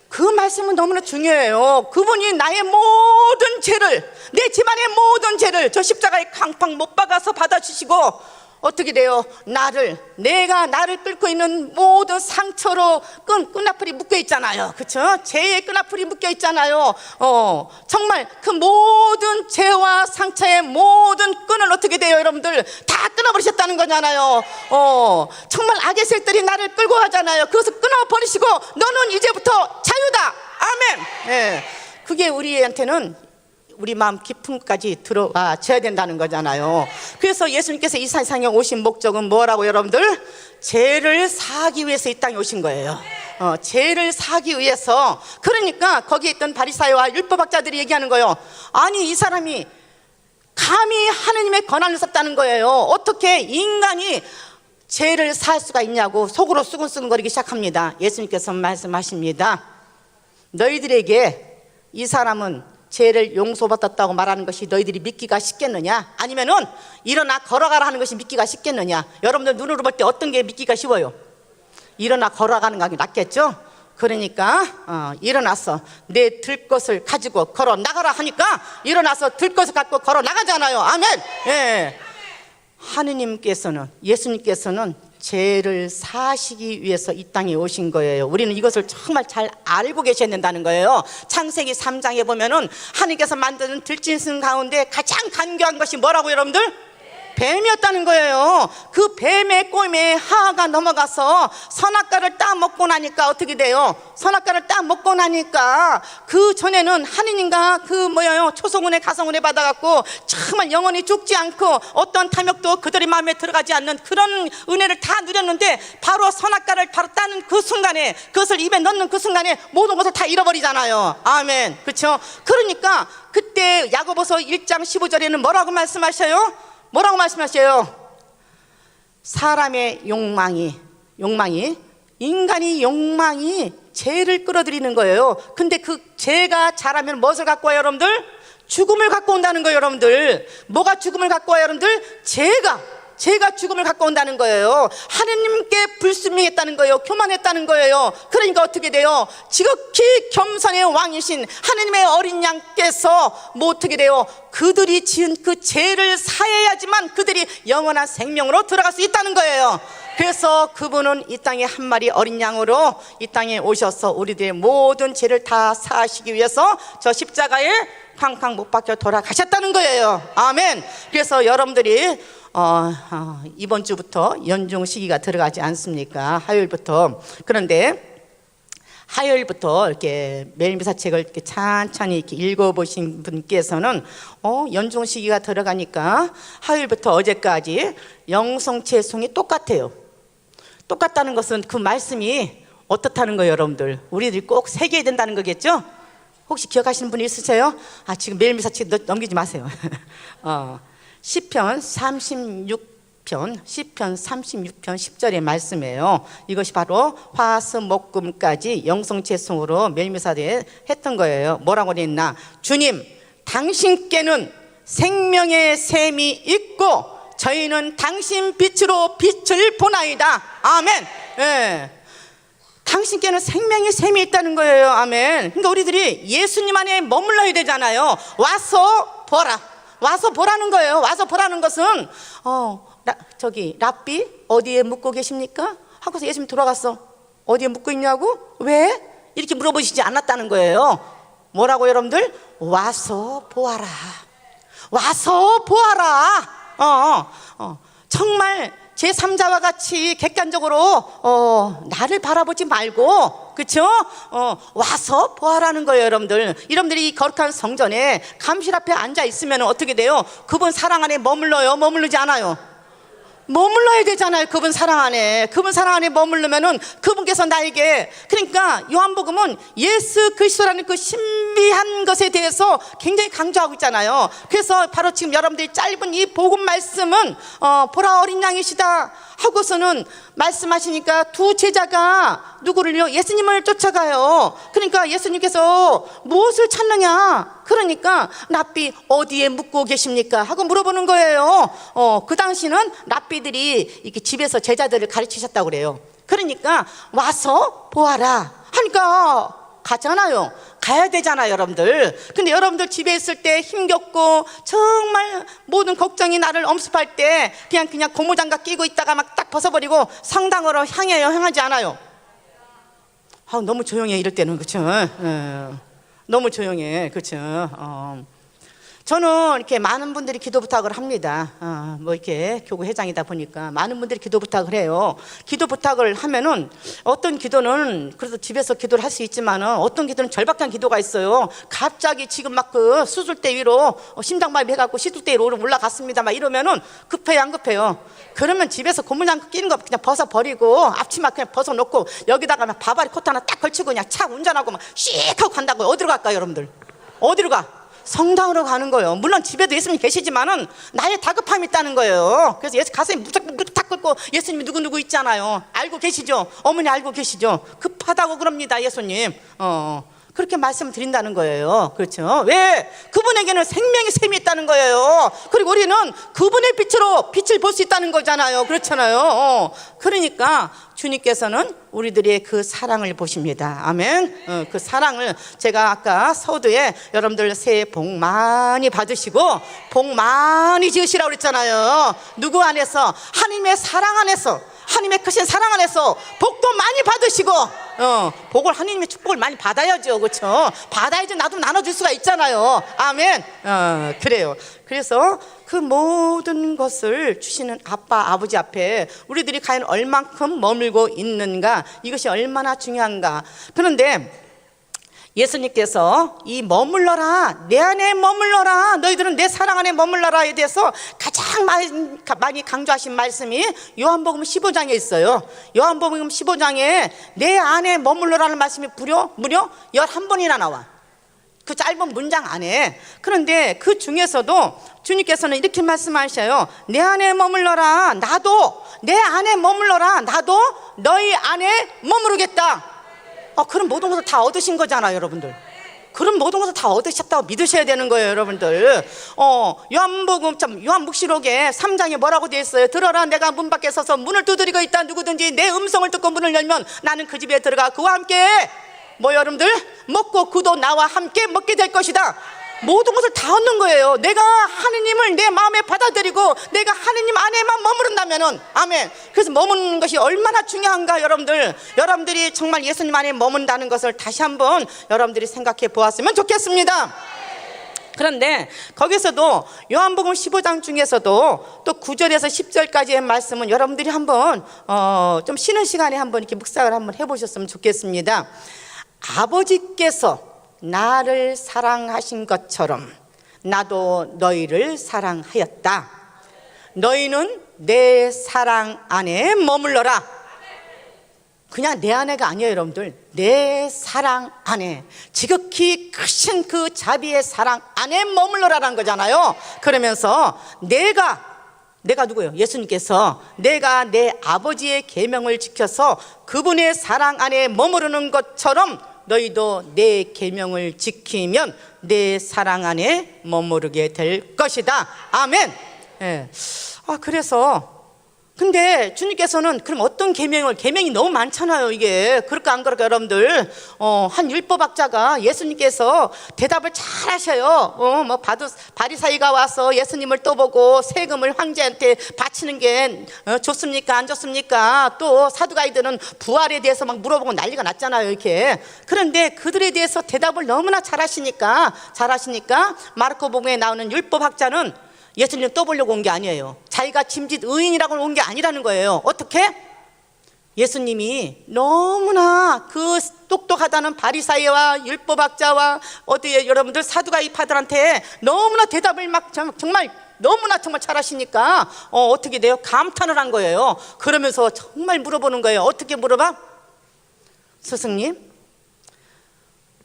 [SPEAKER 1] 그 말씀은 너무나 중요해요. 그분이 나의 모든 죄를, 내 집안의 모든 죄를 저 십자가에 쾅쾅 못 박아서 받아주시고 어떻게 돼요? 내가 나를 끓고 있는 모든 상처로 끈아풀이 묶여 있잖아요. 그렇죠? 죄의 끈아풀이 묶여 있잖아요. 정말 그 모든 죄와 상처의 모든 끈을 어떻게 돼요? 여러분들 다 끊어버리셨다는 거잖아요. 정말 악의 색들이 나를 끌고 가잖아요. 그것을 끊어버리시고 너는 이제부터 자유다. 아멘. 예. 그게 우리한테는 우리 마음 깊음까지 들어와줘야 된다는 거잖아요. 그래서 예수님께서 이 세상에 오신 목적은 뭐라고 여러분들? 죄를 사하기 위해서 이 땅에 오신 거예요. 죄를 사하기 위해서. 그러니까 거기에 있던 바리사이와 율법학자들이 얘기하는 거예요. 아니 이 사람이 감히 하느님의 권한을 썼다는 거예요. 어떻게 인간이 죄를 사할 수가 있냐고 속으로 수근수근거리기 시작합니다. 예수님께서 말씀하십니다. 너희들에게 이 사람은 죄를 용서받았다고 말하는 것이 너희들이 믿기가 쉽겠느냐? 아니면은 일어나 걸어가라 하는 것이 믿기가 쉽겠느냐? 여러분들 눈으로 볼 때 어떤 게 믿기가 쉬워요? 일어나 걸어가는 게 낫겠죠? 그러니까 일어나서 내 들것을 가지고 걸어 나가라 하니까 일어나서 들것을 갖고 걸어 나가잖아요. 아멘. 예. 하느님께서는, 예수님께서는 죄를 사시기 위해서 이 땅에 오신 거예요. 우리는 이것을 정말 잘 알고 계셔야 된다는 거예요. 창세기 3장에 보면은 하느님께서 만드는 들짐승 가운데 가장 간교한 것이 뭐라고 여러분들? 뱀이었다는 거예요. 그 뱀의 꼬임에 하하가 넘어가서 선악과를 딱 먹고 나니까 어떻게 돼요? 선악과를 딱 먹고 나니까 그 전에는 하느님과 초성은혜 가성은혜 받아갖고 정말 영원히 죽지 않고 어떤 탐욕도 그들의 마음에 들어가지 않는 그런 은혜를 다 누렸는데 바로 선악과를 바로 따는 그 순간에, 그것을 입에 넣는 그 순간에 모든 것을 다 잃어버리잖아요. 아멘. 그렇죠? 그러니까 그때 야고보서 1장 15절에는 뭐라고 말씀하셔요? 뭐라고 말씀하셔요? 사람의 인간이 욕망이 죄를 끌어들이는 거예요. 근데 그 죄가 자라면 무엇을 갖고 와요, 여러분들? 죽음을 갖고 온다는 거예요, 여러분들. 뭐가 죽음을 갖고 와요, 여러분들? 죄가 죽음을 갖고 온다는 거예요. 하느님께 불순종했다는 거예요. 교만했다는 거예요. 그러니까 어떻게 돼요? 지극히 겸손의 왕이신 하느님의 어린 양께서 뭐 어떻게 돼요? 그들이 지은 그 죄를 사해야지만 그들이 영원한 생명으로 들어갈 수 있다는 거예요. 그래서 그분은 이 땅에 한 마리 어린 양으로 이 땅에 오셔서 우리들의 모든 죄를 다 사하시기 위해서 저 십자가에 쾅쾅 못 박혀 돌아가셨다는 거예요. 아멘. 그래서 여러분들이 이번 주부터 연중 시기가 들어가지 않습니까? 화요일부터. 그런데 화요일부터 이렇게 매일미사 책을 이렇게 천천히 이렇게 읽어보신 분께서는 연중 시기가 들어가니까 화요일부터 어제까지 영성체송이 똑같아요. 똑같다는 것은 그 말씀이 어떻다는 거예요, 여러분들? 우리들이 꼭 새겨야 된다는 거겠죠? 혹시 기억하시는 분이 있으세요? 지금 매일미사 책 넘기지 마세요. 시편 36편 10절의 말씀이에요. 이것이 바로 화수목금까지 영성체송으로 매일미사대에 했던 거예요. 뭐라고 했나? 주님, 당신께는 생명의 샘이 있고 저희는 당신 빛으로 빛을 보나이다. 아멘. 예. 당신께는 생명의 샘이 있다는 거예요. 아멘. 그러니까 우리들이 예수님 안에 머물러야 되잖아요. 와서 보라. 와서 보라는 거예요. 와서 보라는 것은 랍비 어디에 묵고 계십니까? 하고서 예수님 돌아갔어. 어디에 묵고 있냐고? 왜? 이렇게 물어보시지 않았다는 거예요. 뭐라고 여러분들? 와서 보아라. 와서 보아라. 정말 제3자와 같이 객관적으로 나를 바라보지 말고, 그쵸? 와서 보아라는 거예요, 여러분들. 여러분들이 이 거룩한 성전에 감실 앞에 앉아 있으면 어떻게 돼요? 그분 사랑 안에 머물러요? 머무르지 않아요? 머물러야 되잖아요. 그분 사랑 안에. 그분 사랑 안에 머무르면은 그분께서 나에게, 그러니까 요한복음은 예수 그리스도라는 그 신비한 것에 대해서 굉장히 강조하고 있잖아요. 그래서 바로 지금 여러분들이 짧은 이 복음 말씀은 보라 어린 양이시다 하고서는 말씀하시니까 두 제자가 누구를요? 예수님을 쫓아가요. 그러니까 예수님께서 무엇을 찾느냐? 그러니까 랍비 어디에 묵고 계십니까? 하고 물어보는 거예요. 그 당시는 랍비들이 이렇게 집에서 제자들을 가르치셨다고 그래요. 그러니까 와서 보아라 하니까 가잖아요. 가야 되잖아요, 여러분들. 근데 여러분들 집에 있을 때 힘겹고 정말 모든 걱정이 나를 엄습할 때 그냥 고무장갑 끼고 있다가 막 딱 벗어버리고 성당으로 향하지 않아요? 너무 조용해 이럴 때는. 그렇죠? 너무 조용해. 그렇죠? 저는 이렇게 많은 분들이 기도 부탁을 합니다. 뭐 이렇게 교구 회장이다 보니까 많은 분들이 기도 부탁을 해요. 기도 부탁을 하면은 어떤 기도는 그래도 집에서 기도를 할 수 있지만은 어떤 기도는 절박한 기도가 있어요. 갑자기 지금 막 그 수술대 위로 심장마비 해갖고 시술대 위로 올라갔습니다. 막 이러면은 급해요, 안 급해요? 그러면 집에서 고무장갑 끼는 거 그냥 벗어버리고 앞치마 그냥 벗어놓고 여기다가 막 바바리 코트 하나 딱 걸치고 그냥 차 운전하고 막 씩 하고 간다고요. 어디로 갈까요, 여러분들? 어디로 가? 성당으로 가는 거예요. 물론 집에도 예수님 계시지만은 나의 다급함이 있다는 거예요. 그래서 가슴이 무작정 탁 끓고 예수님이 누구 있잖아요. 알고 계시죠? 어머니 알고 계시죠? 급하다고 그럽니다, 예수님. 그렇게 말씀을 드린다는 거예요. 그렇죠? 왜? 그분에게는 생명의 샘이 있다는 거예요. 그리고 우리는 그분의 빛으로 빛을 볼 수 있다는 거잖아요. 그렇잖아요. 그러니까 주님께서는 우리들의 그 사랑을 보십니다. 아멘. 그 사랑을 제가 아까 서두에 여러분들 새해 복 많이 받으시고 복 많이 지으시라고 그랬잖아요. 누구 안에서? 하나님의 사랑 안에서, 하나님의 크신 사랑 안에서 복도 많이 받으시고 복을, 하나님의 축복을 많이 받아야죠. 그렇죠? 받아야지 나도 나눠줄 수가 있잖아요. 아멘. 그래요. 그래서 그 모든 것을 주시는 아빠, 아버지 앞에 우리들이 과연 얼만큼 머물고 있는가, 이것이 얼마나 중요한가. 그런데 예수님께서 이 머물러라, 내 안에 머물러라, 너희들은 내 사랑 안에 머물러라에 대해서 가장 많이 강조하신 말씀이 요한복음 15장에 있어요. 요한복음 15장에 내 안에 머물러라는 말씀이 무려 11번이나 나와. 그 짧은 문장 안에. 그런데 그 중에서도 주님께서는 이렇게 말씀하셔요. 내 안에 머물러라. 나도 내 안에 머물러라. 나도 너희 안에 머무르겠다. 그럼 모든 것을 다 얻으신 거잖아요, 여러분들. 그럼 모든 것을 다 얻으셨다고 믿으셔야 되는 거예요, 여러분들. 요한묵시록에 3장에 뭐라고 되어 있어요? 들어라, 내가 문 밖에 서서 문을 두드리고 있다. 누구든지 내 음성을 듣고 문을 열면 나는 그 집에 들어가 그와 함께 여러분들 먹고 그도 나와 함께 먹게 될 것이다. 모든 것을 다 얻는 거예요. 내가 하느님을 내 마음에 받아들이고 내가 하느님 안에만 머무른다면은, 아멘. 그래서 머무는 것이 얼마나 중요한가, 여러분들. 여러분들이 정말 예수님 안에 머문다는 것을 다시 한번 여러분들이 생각해 보았으면 좋겠습니다. 그런데 거기서도 요한복음 15장 중에서도 또 9절에서 10절까지의 말씀은 여러분들이 한번 좀 쉬는 시간에 한번 이렇게 묵상을 한번 해보셨으면 좋겠습니다. 아버지께서 나를 사랑하신 것처럼 나도 너희를 사랑하였다. 너희는 내 사랑 안에 머물러라. 그냥 내 안에가 아니에요, 여러분들. 내 사랑 안에, 지극히 크신 그 자비의 사랑 안에 머물러라라는 거잖아요. 그러면서 내가 누구예요? 예수님께서 내가 내 아버지의 계명을 지켜서 그분의 사랑 안에 머무르는 것처럼 너희도 내 계명을 지키면 내 사랑 안에 머무르게 될 것이다. 아멘. 그래서 근데 주님께서는 그럼 어떤 계명이 너무 많잖아요. 이게 그럴까 안 그럴까, 여러분들. 한 율법학자가 예수님께서 대답을 잘 하셔요. 바리사이가 와서 예수님을 떠보고 세금을 황제한테 바치는 게 좋습니까 안 좋습니까? 또 사두가이들은 부활에 대해서 막 물어보고 난리가 났잖아요, 이렇게. 그런데 그들에 대해서 대답을 너무나 잘하시니까 마르코복음에 나오는 율법학자는 예수님 떠보려고 온 게 아니에요. 자기가 짐짓 의인이라고 온 게 아니라는 거예요. 어떻게? 예수님이 너무나 그 똑똑하다는 바리사이와 율법학자와 여러분들 사두가이파들한테 너무나 대답을 막 정말 너무나 정말 잘하시니까 어떻게 돼요? 감탄을 한 거예요. 그러면서 정말 물어보는 거예요. 어떻게 물어봐? 스승님,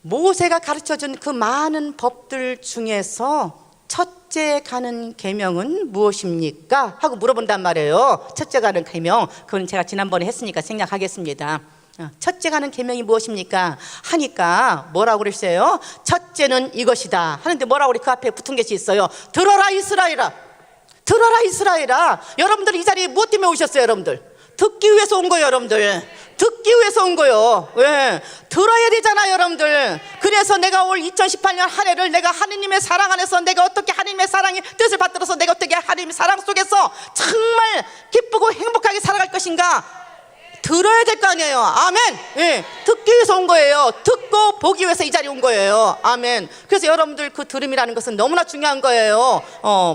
[SPEAKER 1] 모세가 가르쳐준 그 많은 법들 중에서 첫째 가는 계명은 무엇입니까? 하고 물어본단 말이에요. 첫째 가는 계명, 그건 제가 지난번에 했으니까 생략하겠습니다. 첫째 가는 계명이 무엇입니까? 하니까 뭐라고 그랬어요? 첫째는 이것이다 하는데 뭐라고 그래? 그 앞에 붙은 것이 있어요. 들어라 이스라엘아. 들어라 이스라엘아. 여러분들 이 자리에 무엇 때문에 오셨어요, 여러분들? 듣기 위해서 온 거예요, 여러분들. 듣기 위해서 온 거예요. 왜? 들어야 되잖아요, 여러분들. 그래서 내가 올 2018년 한 해를 내가 하느님의 사랑 안에서 내가 어떻게 하느님의 사랑의 뜻을 받들어서 내가 어떻게 하느님의 사랑 속에서 정말 기쁘고 행복하게 살아갈 것인가 들어야 될 거 아니에요. 아멘. 듣기 위해서 온 거예요. 듣고 보기 위해서 이 자리에 온 거예요. 아멘. 그래서 여러분들 그 들음이라는 것은 너무나 중요한 거예요.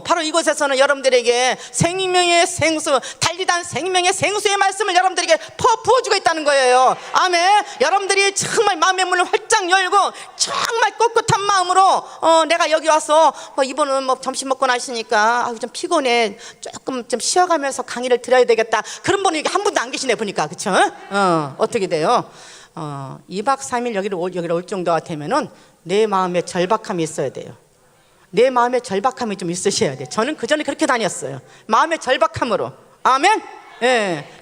[SPEAKER 1] 바로 이곳에서는 여러분들에게 생명의 생수, 달리단 생명의 생수의 말씀을 여러분들에게 부어주고 있다는 거예요. 아멘. 여러분들이 정말 마음의 문을 활짝 열고 정말 꼿꼿한 마음으로 내가 여기 와서 이번은 점심 먹고 나시니까 좀 피곤해, 조금 좀 쉬어가면서 강의를 들어야 되겠다, 그런 분이 한 분도 안 계시네 보니까. 그쵸? 어떻게 돼요? 2박 3일 여기를 올 정도가 되면은 내 마음에 절박함이 있어야 돼요. 내 마음에 절박함이 좀 있으셔야 돼요. 저는 그 전에 그렇게 다녔어요. 마음의 절박함으로. 아멘?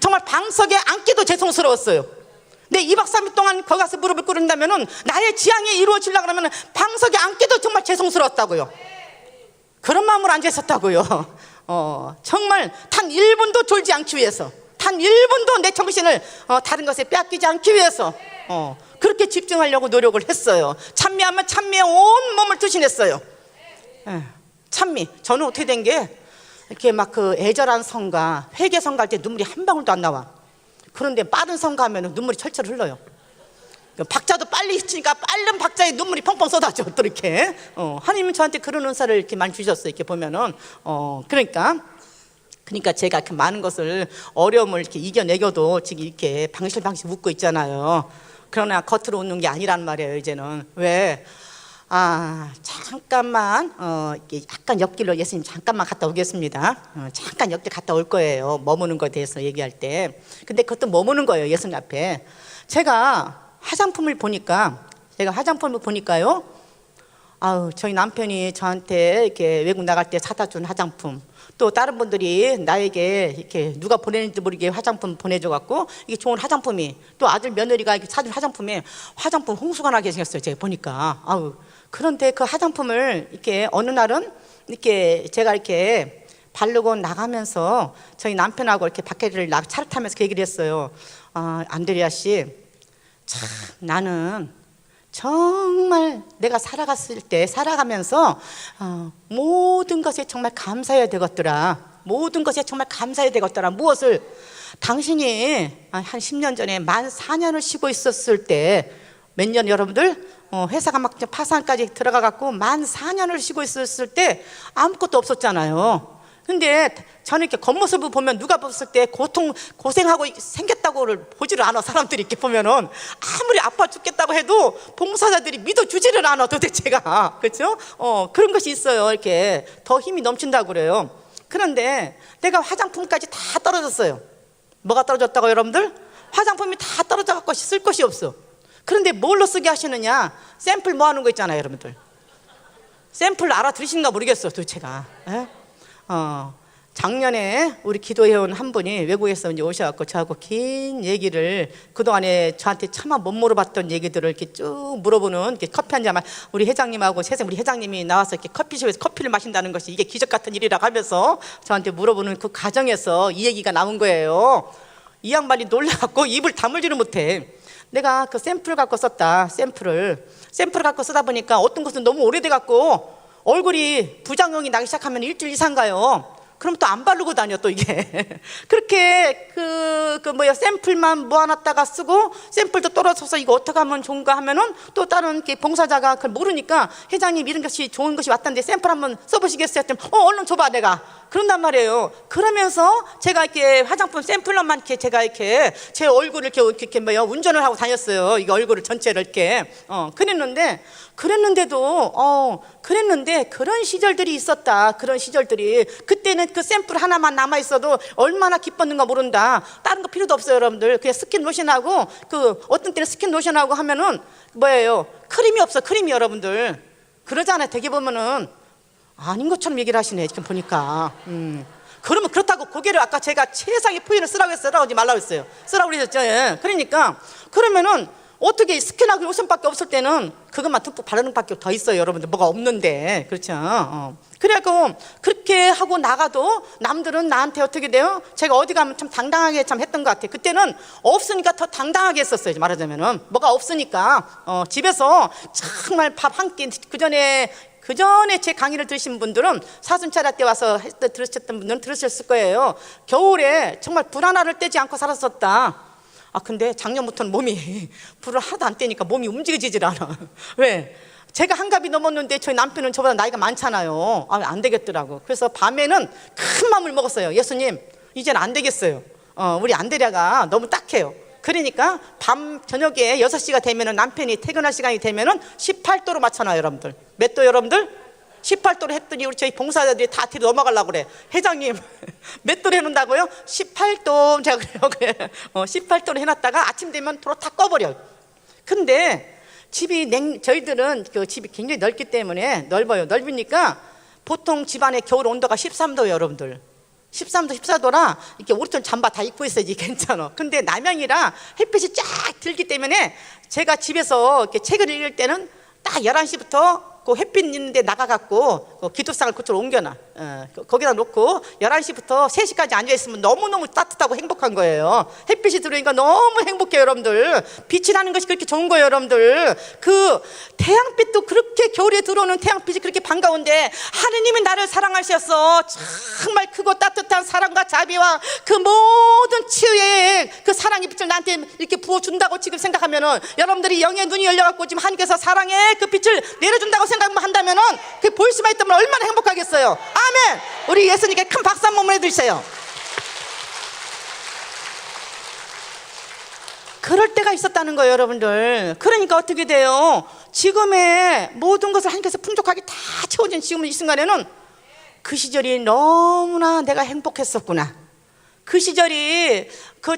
[SPEAKER 1] 정말 방석에 앉기도 죄송스러웠어요. 근데 2박 3일 동안 거기 가서 무릎을 꿇는다면은 나의 지향이 이루어지려고 그러면 방석에 앉기도 정말 죄송스러웠다고요. 그런 마음으로 앉아 있었다고요. 정말 단 1분도 졸지 않기 위해서, 단 1분도 내 정신을 다른 것에 빼앗기지 않기 위해서 그렇게 집중하려고 노력을 했어요. 찬미하면 찬미에 온 몸을 투신했어요. 찬미. 저는 어떻게 된 게 이렇게 막 그 애절한 성가, 회개 성가 할 때 눈물이 한 방울도 안 나와. 그런데 빠른 성가 하면 눈물이 철철 흘러요. 박자도 빨리 치니까 빠른 박자에 눈물이 펑펑 쏟아져 또 이렇게. 하나님은 저한테 그런 은사를 이렇게 많이 주셨어요. 이렇게 보면은 그러니까 제가 그 많은 것을, 어려움을 이렇게 이겨내겨도 지금 이렇게 방실방실 웃고 있잖아요. 그러나 겉으로 웃는 게 아니란 말이에요, 이제는. 왜? 잠깐만 약간 옆길로 예수님 잠깐만 갔다 오겠습니다. 잠깐 옆길 갔다 올 거예요. 머무는 것에 대해서 얘기할 때. 근데 그것도 머무는 거예요, 예수님 앞에. 제가 화장품을 보니까요, 아우, 저희 남편이 저한테 이렇게 외국 나갈 때 사다 준 화장품, 또 다른 분들이 나에게 이렇게 누가 보내는지 모르게 화장품 보내줘 갖고 이게 좋은 화장품이, 또 아들 며느리가 이렇게 사준 화장품에 화장품 홍수가 나게 생겼어요. 제가 보니까. 아우, 그런데 그 화장품을 이렇게 어느 날은 이렇게 제가 이렇게 바르고 나가면서 저희 남편하고 이렇게 밖에를 차를 타면서 그 얘기를 했어요. 안드레아 씨, 참 나는 정말 내가 살아가면서 모든 것에 정말 감사해야 되겠더라. 모든 것에 정말 감사해야 되겠더라. 무엇을? 당신이 한 10년 전에 만 4년을 쉬고 있었을 때, 몇 년 여러분들? 회사가 막 파산까지 들어가 갖고 만 4년을 쉬고 있었을 때 아무것도 없었잖아요. 근데 저는 이렇게 겉모습을 보면 누가 봤을 때 고생하고 생겼다고를 보지를 않아. 사람들이 이렇게 보면은 아무리 아파 죽겠다고 해도 봉사자들이 믿어주지를 않아 도대체가. 그렇죠? 그런 것이 있어요. 이렇게 더 힘이 넘친다고 그래요. 그런데 내가 화장품까지 다 떨어졌어요. 뭐가 떨어졌다고 여러분들? 화장품이 다 떨어져 갖고 쓸 것이 없어. 그런데 뭘로 쓰게 하시느냐? 샘플 모아놓은 거 있잖아요 여러분들. 샘플 알아들으신가 모르겠어 도대체가. 작년에 우리 기도회원 한 분이 외국에서 이제 오셔갖고 저하고 긴 얘기를, 그동안에 저한테 차마 못 물어봤던 얘기들을 이렇게 쭉 물어보는, 이렇게 커피 한 잔만, 우리 회장님하고 우리 회장님이 나와서 이렇게 커피숍에서 커피를 마신다는 것이 이게 기적 같은 일이라고 하면서 저한테 물어보는 그 과정에서 이 얘기가 나온 거예요. 이 양반이 놀라갖고 입을 다물지를 못해. 내가 그 샘플을 갖고 썼다. 샘플을 갖고 쓰다 보니까 어떤 것은 너무 오래돼 갖고 얼굴이 부작용이 나기 시작하면 일주일 이상 가요. 그럼 또 안 바르고 다녀 또 이게. 그렇게 샘플만 모아놨다가 쓰고 샘플도 떨어져서 이거 어떻게 하면 좋은가 하면은 또 다른 봉사자가 그걸 모르니까, 회장님 이런 것이 좋은 것이 왔던데 샘플 한번 써보시겠어요? 했더니 얼른 줘봐 내가. 그런단 말이에요. 그러면서 제가 이렇게 화장품 샘플로만 이렇게 제가 이렇게 제 얼굴을 이렇게 운전을 하고 다녔어요. 이게 얼굴을 전체를 이렇게. 그랬는데 그런 시절들이 있었다. 그런 시절들이. 그때는 그 샘플 하나만 남아 있어도 얼마나 기뻤는가 모른다. 다른 거 필요도 없어요 여러분들. 그냥 스킨 로션하고, 어떤 때는 스킨 로션하고 하면은 크림이 없어. 크림이 여러분들. 그러잖아요. 되게 보면은 아닌 것처럼 얘기를 하시네 지금 보니까. 그러면 그렇다고 고개를, 아까 제가 최상의 표현을 쓰라고 했어요? 쓰라고 하지 말라고 했어요? 쓰라고 그랬죠. 예. 그러니까 그러면은 어떻게 스킨하고 로션밖에 없을 때는 그것만 듬뿍 바르는 밖에 더 있어요 여러분들. 뭐가 없는데. 그렇죠. 그래갖고 그렇게 하고 나가도 남들은 나한테 어떻게 돼요? 제가 어디 가면 참 당당하게 참 했던 것 같아요. 그때는 없으니까 더 당당하게 했었어요. 말하자면은 뭐가 없으니까. 집에서 정말 밥 한 끼, 그전에 제 강의를 들으신 분들은, 사순차례 때 와서 들으셨던 분들은 들으셨을 거예요. 겨울에 정말 불 하나를 떼지 않고 살았었다. 근데 작년부터는 몸이 불을 하나도 안 떼니까 몸이 움직여지질 않아. 왜? 제가 한갑이 넘었는데 저희 남편은 저보다 나이가 많잖아요. 안 되겠더라고. 그래서 밤에는 큰 마음을 먹었어요. 예수님, 이제는 안 되겠어요. 우리 안드레아가 너무 딱해요. 그러니까 밤 저녁에 6시가 되면은, 남편이 퇴근할 시간이 되면은 18도로 맞춰놔요 여러분들. 몇 도 여러분들? 18도로 했더니 우리 저희 봉사자들이 다 뒤로 넘어가려고 그래. 회장님 몇 도로 해놓는다고요? 18도. 제가 그래요. 18도로 해놨다가 아침 되면 도로 다 꺼버려. 근데 저희들은 그 집이 굉장히 넓기 때문에 넓어요. 넓으니까 보통 집안의 겨울 온도가 13도예요 여러분들. 13도 14도라 이렇게 오른쪽 잠바 다 입고 있어야지 괜찮아. 근데 남양이라 햇빛이 쫙 들기 때문에 제가 집에서 이렇게 책을 읽을 때는 딱 11시부터 그 햇빛 있는데 나가갖고 기도상을 그쪽으로 옮겨놔. 거기다 놓고 11시부터 3시까지 앉아있으면 너무너무 따뜻하고 행복한 거예요. 햇빛이 들어오니까 너무 행복해요 여러분들. 빛이 나는 것이 그렇게 좋은 거예요 여러분들. 그 태양빛도 그렇게, 겨울에 들어오는 태양빛이 그렇게 반가운데, 하느님이 나를 사랑하셔서 정말 크고 따뜻한 사랑과 자비와 그 모든 치유의 그 사랑의 빛을 나한테 이렇게 부어준다고 지금 생각하면은, 여러분들이 영의 눈이 열려갖고 지금 하나님께서 사랑의 그 빛을 내려준다고 생각만 한다면은, 그 보일 수만 있다면 얼마나 행복하겠어요. 아멘. 우리 예수님께 큰 박수 한 번만 해주세요. 그럴 때가 있었다는 거예요 여러분들. 그러니까 어떻게 돼요? 지금의 모든 것을 하나님께서 풍족하게 다 채워진 지금 이 순간에는 그 시절이 너무나 내가 행복했었구나. 그 시절이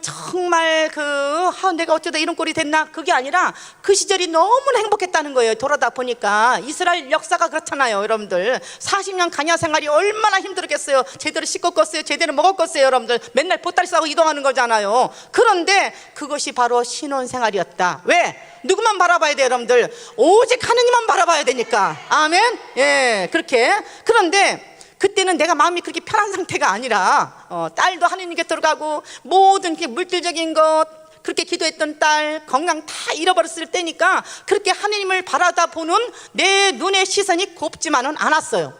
[SPEAKER 1] 정말 내가 어쩌다 이런 꼴이 됐나, 그게 아니라 그 시절이 너무나 행복했다는 거예요. 돌아다 보니까 이스라엘 역사가 그렇잖아요. 여러분들 40년 가냐 생활이 얼마나 힘들었겠어요. 제대로 씻었겠어요, 제대로 먹었겠어요. 여러분들 맨날 보따리 싸고 이동하는 거잖아요. 그런데 그것이 바로 신혼생활이었다. 왜? 누구만 바라봐야 돼요, 여러분들? 오직 하느님만 바라봐야 되니까. 아멘. 예, 그렇게. 그런데 그때는 내가 마음이 그렇게 편한 상태가 아니라 딸도 하느님께 들어가고 모든 물질적인 것, 그렇게 기도했던 딸 건강 다 잃어버렸을 때니까 그렇게 하느님을 바라다 보는 내 눈의 시선이 곱지만은 않았어요.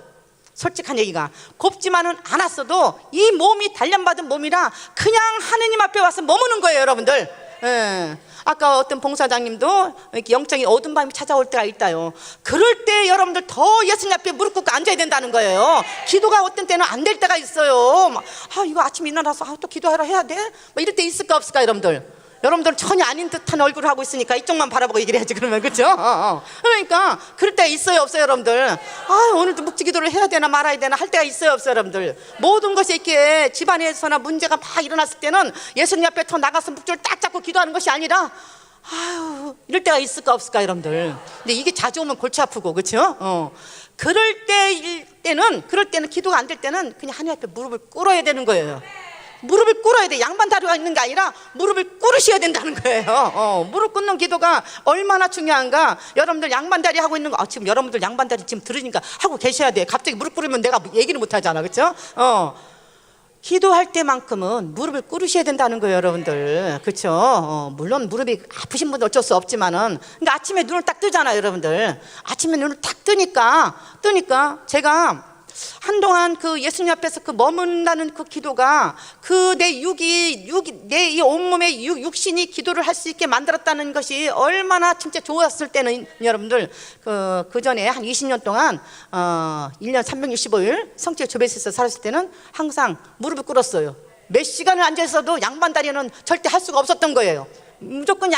[SPEAKER 1] 솔직한 얘기가 곱지만은 않았어도 이 몸이 단련받은 몸이라 그냥 하느님 앞에 와서 머무는 거예요, 여러분들. 예. 아까 어떤 봉사장님도 이렇게 영적인 어두운 밤이 찾아올 때가 있다요. 그럴 때 여러분들 더 예수님 앞에 무릎 꿇고 앉아야 된다는 거예요. 기도가 어떤 때는 안 될 때가 있어요. 이거 아침에 일어나서 또 기도하러 해야 돼? 이럴 때 있을까 없을까, 여러분들? 여러분들은 전혀 아닌 듯한 얼굴을 하고 있으니까 이쪽만 바라보고 얘기를 해야지, 그러면. 그렇죠? 그러니까 그럴 때 있어요 없어요, 여러분들? 오늘도 묵지기도를 해야 되나 말아야 되나 할 때가 있어요 없어요, 여러분들? 모든 것이 이렇게 집안에서나 문제가 막 일어났을 때는 예수님 앞에 더 나가서 묵지를 딱 잡고 기도하는 것이 아니라 이럴 때가 있을까 없을까, 여러분들? 근데 이게 자주 오면 골치 아프고, 그렇죠? 그럴 때는 기도가 안 될 때는 그냥 하나님 앞에 무릎을 꿇어야 되는 거예요. 무릎을 꿇어야 돼. 양반 다리가 있는 게 아니라 무릎을 꿇으셔야 된다는 거예요. 무릎 꿇는 기도가 얼마나 중요한가. 여러분들 양반 다리 하고 있는 거, 지금 여러분들 양반 다리 지금 들으니까 하고 계셔야 돼. 갑자기 무릎 꿇으면 내가 얘기를 못 하잖아, 그렇죠? 기도할 때만큼은 무릎을 꿇으셔야 된다는 거예요, 여러분들. 그렇죠? 물론 무릎이 아프신 분들 어쩔 수 없지만은, 그러니까 아침에 눈을 딱 뜨잖아요, 여러분들. 아침에 눈을 딱 뜨니까 제가 한동안 예수님 앞에서 머문다는 기도가 내 내 이 온몸의 육신이 기도를 할 수 있게 만들었다는 것이 얼마나 진짜 좋았을 때는, 여러분들 그 전에 한 20년 동안 1년 365일 성체 조베스에서 살았을 때는 항상 무릎을 꿇었어요. 몇 시간을 앉아 있어도 양반 다리는 절대 할 수가 없었던 거예요. 무조건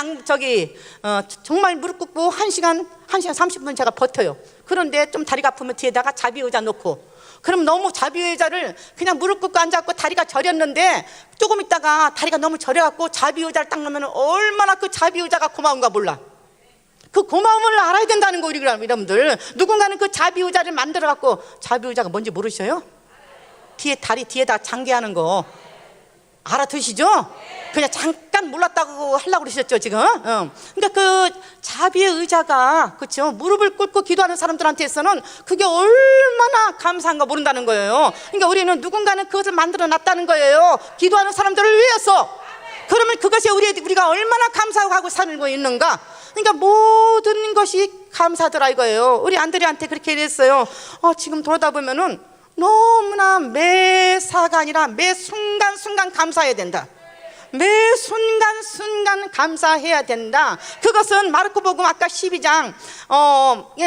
[SPEAKER 1] 정말 무릎 꿇고 1시간 30분 제가 버텨요. 그런데 좀 다리가 아프면 뒤에다가 자비 의자 놓고, 그럼 너무 자비 의자를 그냥 무릎 꿇고 앉았고 다리가 저렸는데 조금 있다가 다리가 너무 저려갖고 자비 의자를 딱 놓으면 얼마나 그 자비 의자가 고마운가 몰라. 그 고마움을 알아야 된다는 거, 우리 여러분들. 누군가는 그 자비 의자를 만들어갖고, 자비 의자가 뭔지 모르셔요? 다리 뒤에다 장기하는 거 알아두시죠? 그냥 잠깐 몰랐다고 하려고 그러셨죠, 지금? 그러니까 그 자비의 의자가, 그렇죠? 무릎을 꿇고 기도하는 사람들한테서는 그게 얼마나 감사한가 모른다는 거예요. 그러니까 우리는 누군가는 그것을 만들어 놨다는 거예요. 기도하는 사람들을 위해서. 그러면 그것이 우리가 얼마나 감사하고 살고 있는가. 그러니까 모든 것이 감사하더라 이거예요. 우리 안드레한테 그렇게 얘기했어요. 지금 돌아다 보면은 너무나 매사가 아니라 매 순간순간 감사해야 된다. 매 순간순간 감사해야 된다. 그것은 마르코복음 아까 12장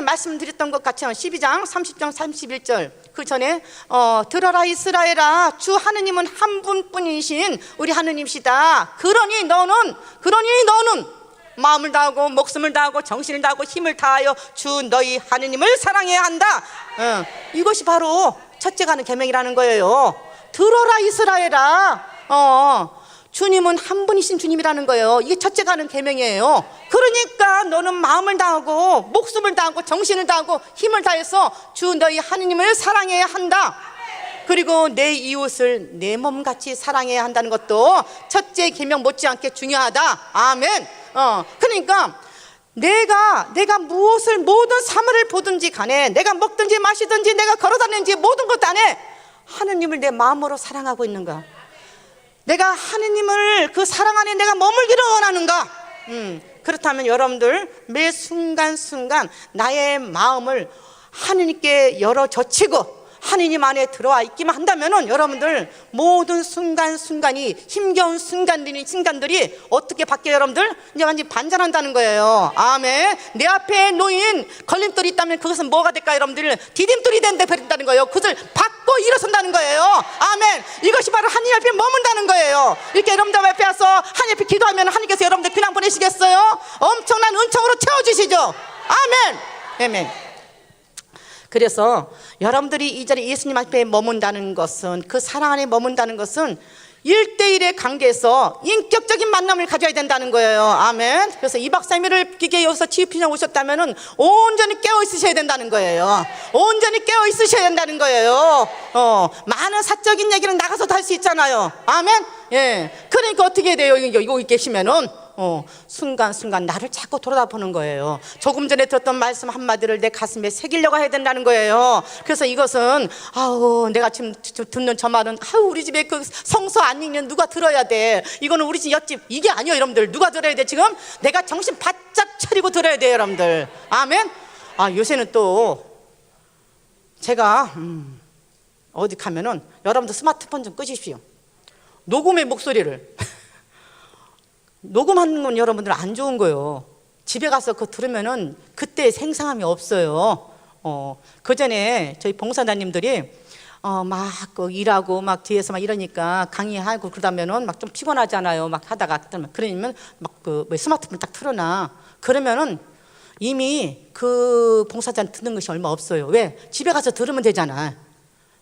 [SPEAKER 1] 말씀드렸던 것 같이 12장 30장 31절 그 전에 들어라 이스라엘아, 주 하느님은 한 분뿐이신 우리 하느님이시다. 그러니 너는 마음을 다하고 목숨을 다하고 정신을 다하고 힘을 다하여 주 너희 하느님을 사랑해야 한다. 이것이 바로 첫째 가는 계명이라는 거예요. 들어라 이스라엘아, 주님은 한 분이신 주님이라는 거예요. 이게 첫째 가는 계명이에요. 그러니까 너는 마음을 다하고 목숨을 다하고 정신을 다하고 힘을 다해서 주 너희 하느님을 사랑해야 한다. 그리고 내 이웃을 내 몸같이 사랑해야 한다는 것도 첫째 계명 못지않게 중요하다. 아멘. 그러니까 내가 무엇을 모든 사물을 보든지 간에, 내가 먹든지 마시든지 내가 걸어다니는지 모든 것 안에 하느님을 내 마음으로 사랑하고 있는가? 내가 하느님을 그 사랑 안에 내가 머물기를 원하는가? 그렇다면 여러분들 매 순간순간 나의 마음을 하느님께 열어 젖히고 하느님 안에 들어와 있기만 한다면은 여러분들 모든 순간순간이 힘겨운 순간들이 어떻게 바뀌어요, 여러분들? 이제 완전히 반전한다는 거예요. 아멘. 내 앞에 놓인 걸림돌이 있다면 그것은 뭐가 될까요, 여러분들? 디딤돌이 된다는 거예요. 그것을 받고 일어선다는 거예요. 아멘. 이것이 바로 하느님 앞에 머문다는 거예요. 이렇게 여러분들 앞에 와서 하느님 앞에 기도하면 하느님께서 여러분들 그냥 보내시겠어요? 엄청난 은총으로 채워주시죠. 아멘. 아멘. 그래서 여러분들이 이 자리에 예수님 앞에 머문다는 것은, 그 사랑 안에 머문다는 것은 1대1의 관계에서 인격적인 만남을 가져야 된다는 거예요. 아멘. 그래서 2박 3일을 기계 여기서 치유피장 오셨다면은 온전히 깨어 있으셔야 된다는 거예요. 온전히 깨어 있으셔야 된다는 거예요. 많은 사적인 얘기는 나가서도 할 수 있잖아요. 아멘. 예. 그러니까 어떻게 돼요? 여기 계시면은 순간순간 나를 자꾸 돌아다보는 거예요. 조금 전에 들었던 말씀 한마디를 내 가슴에 새기려고 해야 된다는 거예요. 그래서 이것은 내가 지금 듣는 저 말은 우리 집에 그 성서 안 읽는 누가 들어야 돼. 이거는 우리 집 옆집 이게 아니에요. 여러분들 누가 들어야 돼? 지금 내가 정신 바짝 차리고 들어야 돼요. 여러분들. 아멘. 요새는 또 제가 어디 가면은 여러분들 스마트폰 좀 끄십시오. 녹음의 목소리를 녹음하는 건 여러분들 안 좋은 거예요. 집에 가서 그거 들으면은 그때 생생함이 없어요. 그 전에 저희 봉사자님들이 막 일하고 막 뒤에서 막 이러니까 강의하고 그러다면은 막 좀 피곤하잖아요. 막 하다가 그러면 막 스마트폰 딱 틀어놔. 그러면은 이미 그 봉사자는 듣는 것이 얼마 없어요. 왜? 집에 가서 들으면 되잖아.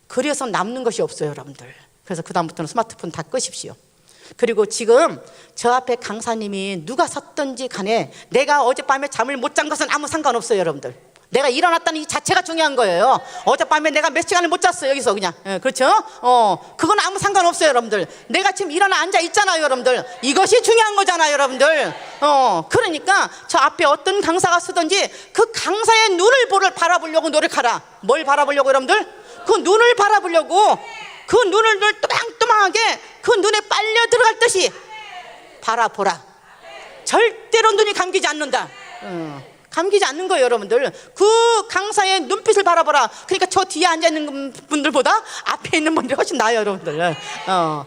[SPEAKER 1] 그래서 남는 것이 없어요, 여러분들. 그래서 그 다음부터는 스마트폰 다 끄십시오. 그리고 지금 저 앞에 강사님이 누가 섰든지 간에 내가 어젯밤에 잠을 못 잔 것은 아무 상관없어요. 여러분들, 내가 일어났다는 이 자체가 중요한 거예요. 어젯밤에 내가 몇 시간을 못 잤어요 여기서 그냥. 그렇죠? 그건 아무 상관없어요. 여러분들, 내가 지금 일어나 앉아 있잖아요. 여러분들, 이것이 중요한 거잖아요. 여러분들. 그러니까 저 앞에 어떤 강사가 서든지 그 강사의 눈을 바라보려고 노력하라. 뭘 바라보려고 여러분들? 그 눈을 바라보려고, 그 눈을 또망또망하게 그 눈에 빨려 들어갈 듯이 바라보라. 절대로 눈이 감기지 않는다. 감기지 않는 거예요. 여러분들, 그 강사의 눈빛을 바라보라. 그러니까 저 뒤에 앉아있는 분들보다 앞에 있는 분들이 훨씬 나아요. 여러분들.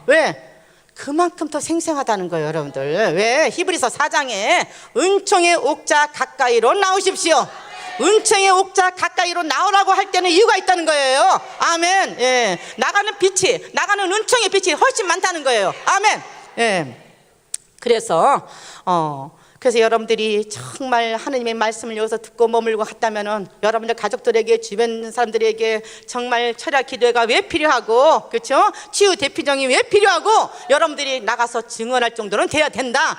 [SPEAKER 1] 왜? 그만큼 더 생생하다는 거예요. 여러분들. 왜? 히브리서 4장에 은총의 옥자 가까이로 나오십시오. 은총의 옥자 가까이로 나오라고 할 때는 이유가 있다는 거예요. 아멘. 예. 나가는 빛이, 나가는 은총의 빛이 훨씬 많다는 거예요. 아멘. 예. 그래서 여러분들이 정말 하느님의 말씀을 여기서 듣고 머물고 갔다면은 여러분들 가족들에게, 주변 사람들에게 정말 철야 기도회가 왜 필요하고, 그렇죠? 치유 대피정이 왜 필요하고, 여러분들이 나가서 증언할 정도는 돼야 된다.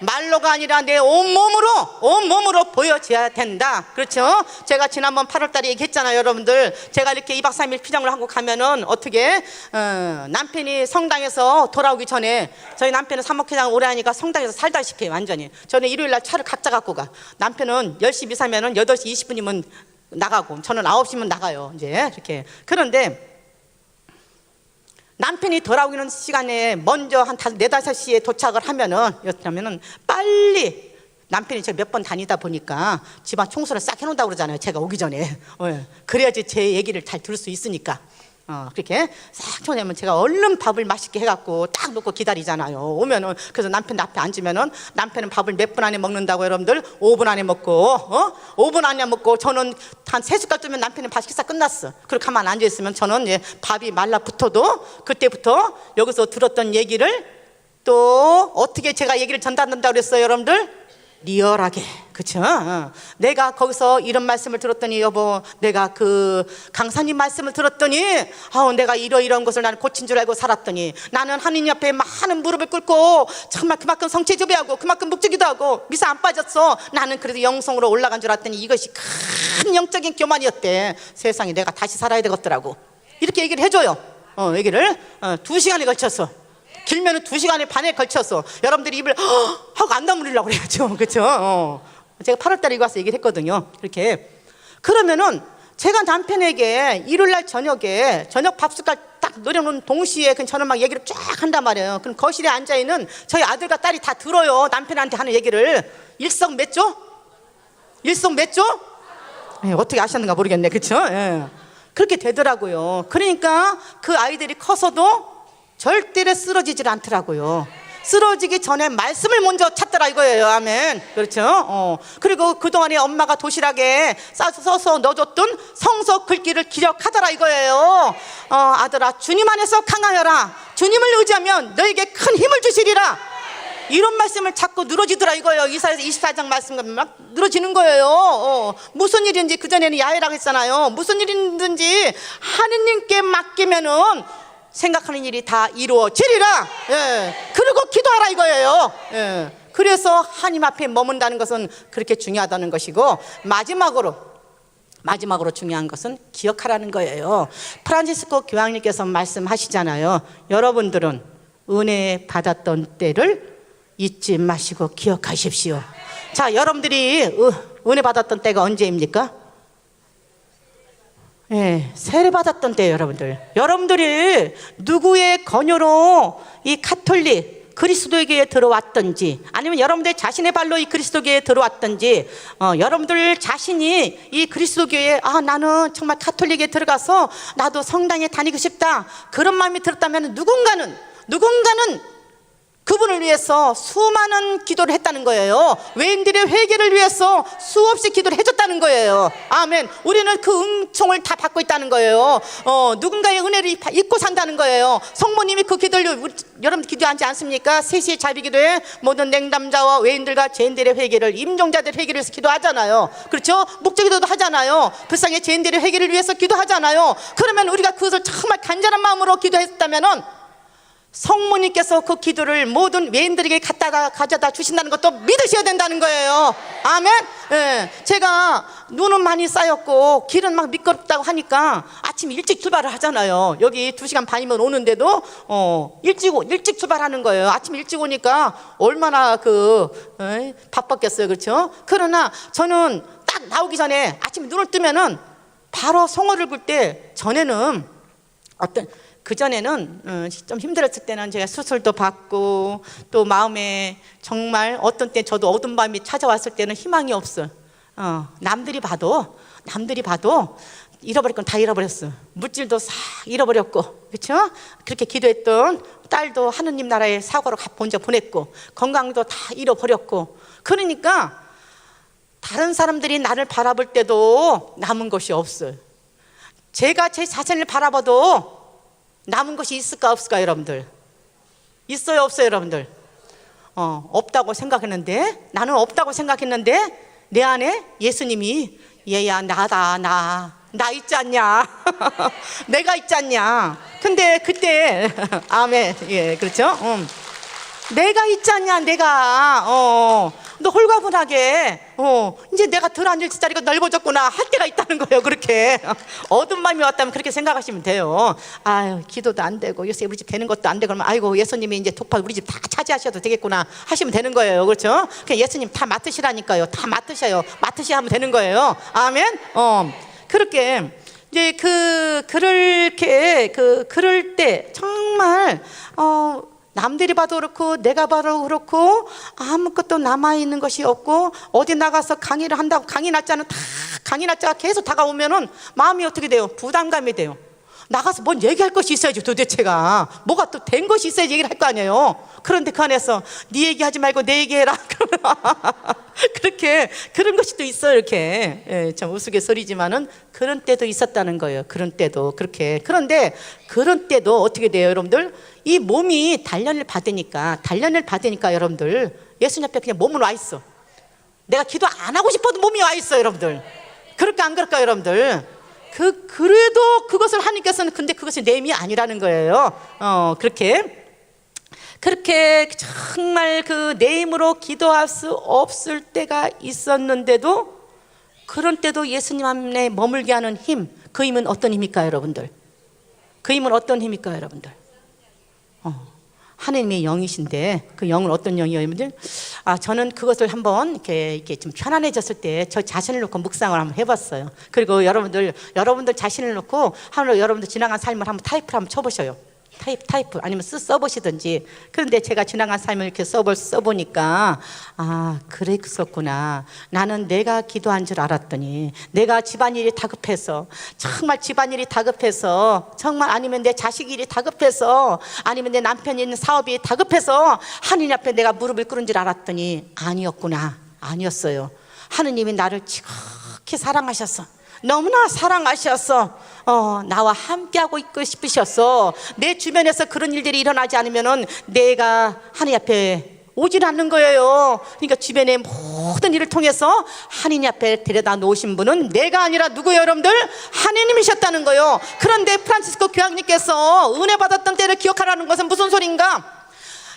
[SPEAKER 1] 말로가 아니라 내 온몸으로 보여줘야 된다. 그렇죠? 제가 지난번 8월달에 얘기했잖아요. 여러분들, 제가 이렇게 2박 3일 피장을 하고 가면은 어떻게 남편이 성당에서 돌아오기 전에, 저희 남편은 사목회장 오래 하니까 성당에서 살다시피 완전히. 저는 일요일날 차를 각자 갖고 가. 남편은 10시 미사면은 8시 20분이면 나가고, 저는 9시면 나가요. 이제 이렇게. 그런데 남편이 돌아오기는 시간에 먼저 한 4, 5시에 도착을 하면은 빨리, 남편이 제가 몇 번 다니다 보니까 집안 청소를 싹 해놓는다고 그러잖아요. 제가 오기 전에. 그래야지 제 얘기를 잘 들을 수 있으니까. 그렇게 싹 쳐내면 제가 얼른 밥을 맛있게 해갖고 딱 놓고 기다리잖아요. 오면은. 그래서 남편 앞에 앉으면은 남편은 밥을 몇 분 안에 먹는다고 여러분들? 5분 안에 먹고, 5분 안에 먹고, 저는 한 3숟갈 뜨면 남편은 밥 식사 끝났어. 그렇게 가만 앉아있으면 저는 밥이 말라붙어도 그때부터 여기서 들었던 얘기를 또 어떻게 제가 얘기를 전달한다고 그랬어요, 여러분들? 리얼하게. 그쵸? 내가 거기서 이런 말씀을 들었더니, 여보, 내가 그 강사님 말씀을 들었더니 내가 이러이러한 것을 나는 고친 줄 알고 살았더니, 나는 하느님 앞에 많은 무릎을 꿇고 정말 그만큼 성체조배하고 그만큼 묵주기도 하고 미사 안 빠졌어. 나는 그래도 영성으로 올라간 줄 알았더니 이것이 큰 영적인 교만이었대. 세상에 내가 다시 살아야 되겠더라고. 이렇게 얘기를 해줘요. 얘기를 2시간에 걸쳐서, 길면은 2시간에 반에 걸쳐서 여러분들이 입을 하고 안 다물으려고 그래야죠. 그렇죠? 제가 8월달에 이거 와서 얘기를 했거든요. 이렇게. 그러면은 제가 남편에게 일요일날 저녁에 저녁 밥숟갈 딱 내려놓은 동시에 저는 막 얘기를 쫙 한단 말이에요. 그럼 거실에 앉아있는 저희 아들과 딸이 다 들어요. 남편한테 하는 얘기를. 일석몇조? 일석몇조? 어떻게 아셨는가 모르겠네. 그렇죠? 그렇게 되더라고요. 그러니까 그 아이들이 커서도 절대로 쓰러지질 않더라고요. 쓰러지기 전에 말씀을 먼저 찾더라 이거예요. 아멘. 그렇죠? 그리고 그동안에 엄마가 도시락에 싸서 넣어줬던 성서 글귀를 기억하더라 이거예요. 아들아, 주님 안에서 강하여라. 주님을 의지하면 너에게 큰 힘을 주시리라. 이런 말씀을 자꾸 늘어지더라 이거예요. 이사야서 24장 말씀 막 늘어지는 거예요. 무슨 일인지, 그전에는 야훼라고 했잖아요. 무슨 일이든지 하느님께 맡기면은 생각하는 일이 다 이루어지리라. 그리고 기도하라 이거예요. 그래서 하나님 앞에 머문다는 것은 그렇게 중요하다는 것이고, 마지막으로 중요한 것은 기억하라는 거예요. 프란치스코 교황님께서 말씀하시잖아요. 여러분들은 은혜 받았던 때를 잊지 마시고 기억하십시오. 자, 여러분들이 은혜 받았던 때가 언제입니까? 세례 받았던 때예요. 여러분들이 누구의 권유로 이 가톨릭 그리스도교에 들어왔던지, 아니면 여러분들 자신의 발로 이 그리스도교에 들어왔던지, 여러분들 자신이 이 그리스도교에 나는 정말 가톨릭에 들어가서 나도 성당에 다니고 싶다, 그런 마음이 들었다면 누군가는 그분을 위해서 수많은 기도를 했다는 거예요. 외인들의 회개를 위해서 수없이 기도를 해줬다는 거예요. 아멘. 우리는 그 은총을 다 받고 있다는 거예요. 누군가의 은혜를 입고 산다는 거예요. 성모님이 그 기도를 여러분 기도하지 않습니까? 3시에 자비기도에 모든 냉담자와 외인들과 죄인들의 회개를, 임종자들의 회개를 위해서 기도하잖아요. 그렇죠? 목적기도도 하잖아요. 불쌍히 죄인들의 회개를 위해서 기도하잖아요. 그러면 우리가 그것을 정말 간절한 마음으로 기도했다면은 성모님께서 그 기도를 모든 외인들에게 가져다 주신다는 것도 믿으셔야 된다는 거예요. 아멘. 제가 눈은 많이 쌓였고 길은 막 미끄럽다고 하니까 아침 일찍 출발을 하잖아요. 여기 2시간 반이면 오는데도 일찍 출발하는 거예요. 아침 일찍 오니까 얼마나 바빴겠어요. 그렇죠? 그러나 저는 딱 나오기 전에 아침에 눈을 뜨면은 바로 송어를 굴 때, 그전에는 좀 힘들었을 때는 제가 수술도 받고, 또 마음에 정말 어떤 때 저도 어두운 밤이 찾아왔을 때는 희망이 없어. 남들이 봐도 잃어버릴 건 다 잃어버렸어. 물질도 싹 잃어버렸고, 그렇죠? 그렇게 기도했던 딸도 하느님 나라에 사고로 먼저 보냈고, 건강도 다 잃어버렸고, 그러니까 다른 사람들이 나를 바라볼 때도 남은 것이 없어요. 제가 제 자신을 바라봐도 남은 것이 있을까 없을까 여러분들? 있어요 없어요 여러분들? 없다고 생각했는데, 나는 없다고 생각했는데 내 안에 예수님이 얘야 나다, 나 있지 않냐? 내가 있지 않냐? 근데 그때 아멘. 그렇죠? 내가 있지 않냐? 내가 너 홀가분하게 이제 내가 들어앉을 자리가 넓어졌구나 할 때가 있다는 거예요. 그렇게 어두운 마음이 왔다면 그렇게 생각하시면 돼요. 아유, 기도도 안 되고 요새 우리 집 되는 것도 안 되고 그러면 아이고 예수님이 이제 독파 우리 집 다 차지하셔도 되겠구나 하시면 되는 거예요. 그렇죠? 그냥 예수님 다 맡으시라니까요. 다 맡으셔야 하면 되는 거예요. 아멘. 그렇게 이제 그럴 때 정말 남들이 봐도 그렇고 내가 봐도 그렇고 아무것도 남아있는 것이 없고, 어디 나가서 강의를 한다고 강의 날짜는 다 강의 날짜가 계속 다가오면은 마음이 어떻게 돼요? 부담감이 돼요. 나가서 뭔 얘기할 것이 있어야지. 도대체가 뭐가 또 된 것이 있어야지 얘기를 할 거 아니에요. 그런데 그 안에서 네 얘기하지 말고 내 얘기해라 그렇게 그런 것이 또 있어요. 이렇게 참 우스갯소리지만은 그런 때도 있었다는 거예요. 그런 때도 그렇게. 그런데 그런 때도 어떻게 돼요 여러분들? 이 몸이 단련을 받으니까 여러분들 예수님 앞에 그냥 몸으로 와 있어. 내가 기도 안 하고 싶어도 몸이 와 있어 여러분들. 그럴까 안 그럴까 여러분들? 그래도 그것을 하나님께서는, 근데 그것이 내 힘이 아니라는 거예요. 그렇게 정말 내 힘으로 기도할 수 없을 때가 있었는데도, 그런 때도 예수님 안에 머물게 하는 힘, 그 힘은 어떤 힘일까요 여러분들? 그 힘은 어떤 힘일까요 여러분들? 하나님의 영이신데 그 영은 어떤 영이에요 여러분들? 저는 그것을 한번 이렇게 좀 편안해졌을 때 저 자신을 놓고 묵상을 한번 해봤어요. 그리고 여러분들 자신을 놓고 하루 여러분들 지나간 삶을 한번 타이프를 한번 쳐보셔요. 타이프 아니면 써보시든지. 그런데 제가 지나간 삶을 이렇게 써보니까 그랬었구나. 나는 내가 기도한 줄 알았더니 내가 집안일이 다급해서, 정말 집안일이 다급해서, 정말 아니면 내 자식 일이 다급해서, 아니면 내 남편이 있는 사업이 다급해서 하느님 앞에 내가 무릎을 꿇은 줄 알았더니 아니었구나. 아니었어요. 하느님이 나를 지극히 사랑하셨어. 너무나 사랑하셔서 나와 함께하고 있고 싶으셨어. 내 주변에서 그런 일들이 일어나지 않으면은 내가 하나님 앞에 오질 않는 거예요. 그러니까 주변의 모든 일을 통해서 하느님 앞에 데려다 놓으신 분은 내가 아니라 누구예요, 여러분들? 하느님이셨다는 거예요. 그런데 프란치스코 교황님께서 은혜 받았던 때를 기억하라는 것은 무슨 소린가?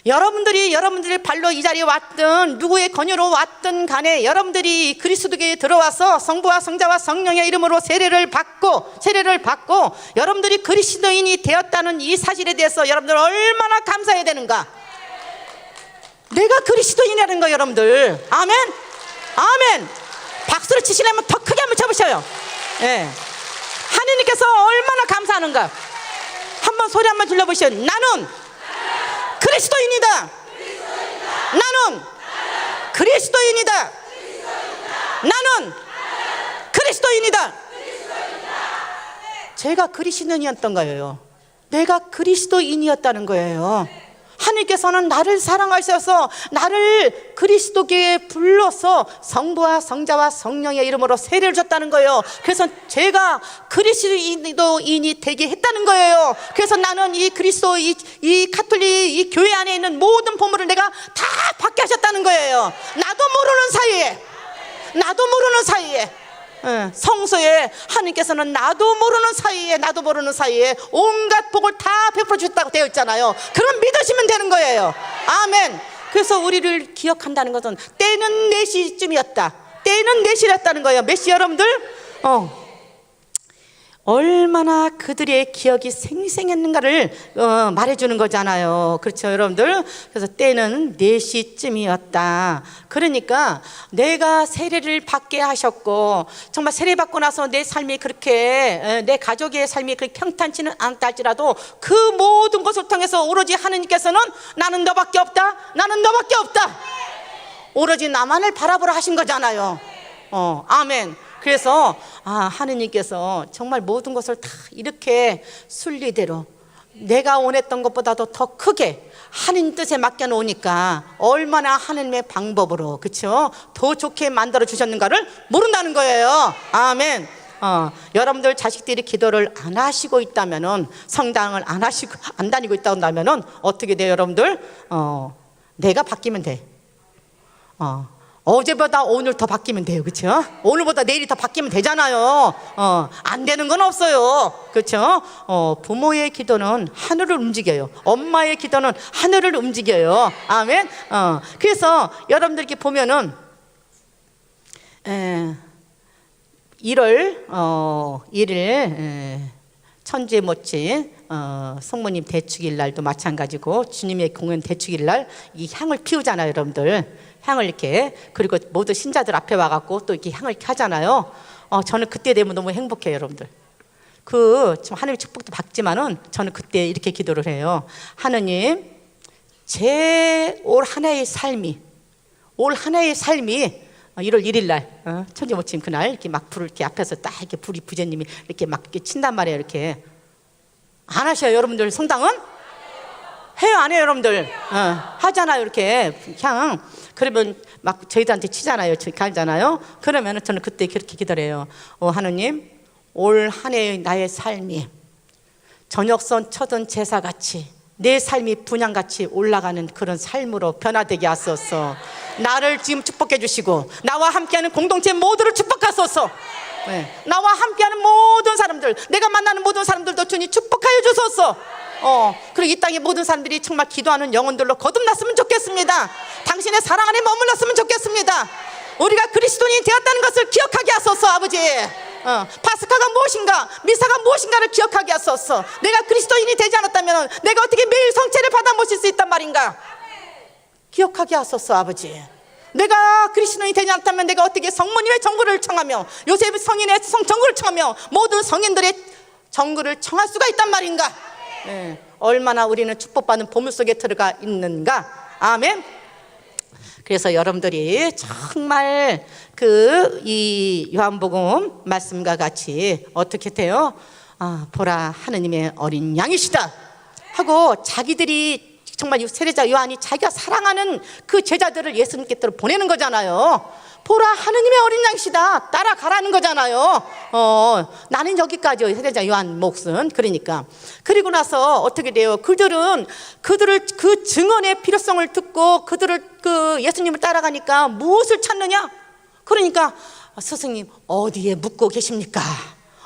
[SPEAKER 1] 여러분들이 발로 이 자리에 왔든 누구의 권유로 왔든 간에 여러분들이 그리스도교에 들어와서 성부와 성자와 성령의 이름으로 세례를 받고 여러분들이 그리스도인이 되었다는 이 사실에 대해서 여러분들 얼마나 감사해야 되는가? 내가 그리스도인이라는 거예요, 여러분들. 아멘. 아멘. 박수를 치시려면 더 크게 한번 쳐보셔요. 예. 하느님께서 얼마나 감사하는가? 한번 소리 한번 질러보셔요. 나는 그리스도인이다. 나는 그리스도인이다. 나는 그리스도인이다. 제가 그리스도인이었던 거예요. 내가 그리스도인이었다는 거예요. 하나님께서는 나를 사랑하셔서 나를 그리스도교에 불러서 성부와 성자와 성령의 이름으로 세례를 줬다는 거예요. 그래서 제가 그리스도인이 되게 했다는 거예요. 그래서 나는 이 그리스도 이 가톨릭 이 교회 안에 있는 모든 보물을 내가 다 받게 하셨다는 거예요. 나도 모르는 사이에 성소에 하나님께서는 나도 모르는 사이에 온갖 복을 다 베풀어 주셨다고 되어 있잖아요. 그럼 믿으시면 되는 거예요. 아멘. 그래서 우리를 기억한다는 것은 때는 4시쯤이었다. 때는 4시였다는 거예요. 몇 시 여러분들? 얼마나 그들의 기억이 생생했는가를 말해주는 거잖아요. 그렇죠, 여러분들? 그래서 때는 4시쯤이었다. 그러니까 내가 세례를 받게 하셨고, 정말 세례 받고 나서 내 삶이 그렇게, 내 가족의 삶이 그렇게 평탄치는 않다 할지라도 그 모든 것을 통해서 오로지 하느님께서는 나는 너밖에 없다. 오로지 나만을 바라보라 하신 거잖아요. 아멘. 그래서 하느님께서 정말 모든 것을 다 이렇게 순리대로 내가 원했던 것보다도 더 크게 하느님 뜻에 맡겨놓으니까 얼마나 하느님의 방법으로, 그렇죠? 더 좋게 만들어 주셨는가를 모른다는 거예요. 아멘. 여러분들 자식들이 기도를 안 하시고 있다면은, 성당을 안 다니고 있다면은 어떻게 돼요, 여러분들? 내가 바뀌면 돼. 어제보다 오늘 더 바뀌면 돼요. 그렇죠? 오늘보다 내일이 더 바뀌면 되잖아요. 안 되는 건 없어요. 그렇죠? 부모의 기도는 하늘을 움직여요. 엄마의 기도는 하늘을 움직여요. 아멘. 그래서 여러분들 이렇게 보면은 1월 1일 천주에 모친 성모님 대축일 날도 마찬가지고 주님의 공연 대축일 날 이 향을 피우잖아요, 여러분들. 향을 이렇게, 그리고 모두 신자들 앞에 와갖고 또 이렇게 향을 이렇게 하잖아요. 저는 그때 되면 너무 행복해요, 여러분들. 좀 하나님의 축복도 받지만은 저는 그때 이렇게 기도를 해요. 하느님, 제 올 하나의 삶이 1월 1일 날 천주 모침 그날 이렇게 막 불을 이렇게 앞에서 딱 이렇게 불이 부처님이 이렇게 막 이렇게 친단 말이에요. 이렇게 안 하셔요, 여러분들? 성당은 해요, 안 해요, 여러분들? 하잖아요, 이렇게 향. 그러면 막 저희들한테 치잖아요, 가잖아요. 그러면 저는 그때 그렇게 기도해요. 하느님, 올 한 해의 나의 삶이 저녁선 쳐든 제사같이 내 삶이 분향같이 올라가는 그런 삶으로 변화되게 하소서. 나를 지금 축복해 주시고 나와 함께하는 공동체 모두를 축복하소서. 나와 함께하는 모든 사람들, 내가 만나는 모든 사람들도 주님 축복하여 주소서. 그리고 이 땅의 모든 사람들이 정말 기도하는 영혼들로 거듭났으면 좋겠습니다. 당신의 사랑 안에 머물렀으면 좋겠습니다. 우리가 그리스도인이 되었다는 것을 기억하게 하소서. 아버지, 파스카가 무엇인가, 미사가 무엇인가를 기억하게 하소서. 내가 그리스도인이 되지 않았다면 내가 어떻게 매일 성체를 받아 모실 수 있단 말인가? 기억하게 하소서. 아버지, 내가 그리스도인이 되지 않았다면 내가 어떻게 성모님의 정구를 청하며 요셉 성인의 정구를 청하며 모든 성인들의 정구를 청할 수가 있단 말인가? 얼마나 우리는 축복받는 보물 속에 들어가 있는가? 아멘. 그래서 여러분들이 정말 이 요한복음 말씀과 같이 어떻게 돼요? 보라, 하느님의 어린 양이시다 하고 자기들이 정말 이 세례자 요한이 자기가 사랑하는 그 제자들을 예수님께로 보내는 거잖아요. 보라, 하느님의 어린 양이시다, 따라가라는 거잖아요. 나는 여기까지요, 세례자 요한 몫은. 그러니까 그리고 나서 어떻게 돼요? 그들을 그 증언의 필요성을 듣고 그들을 그 예수님을 따라가니까 무엇을 찾느냐? 그러니까 스승님 어디에 묻고 계십니까?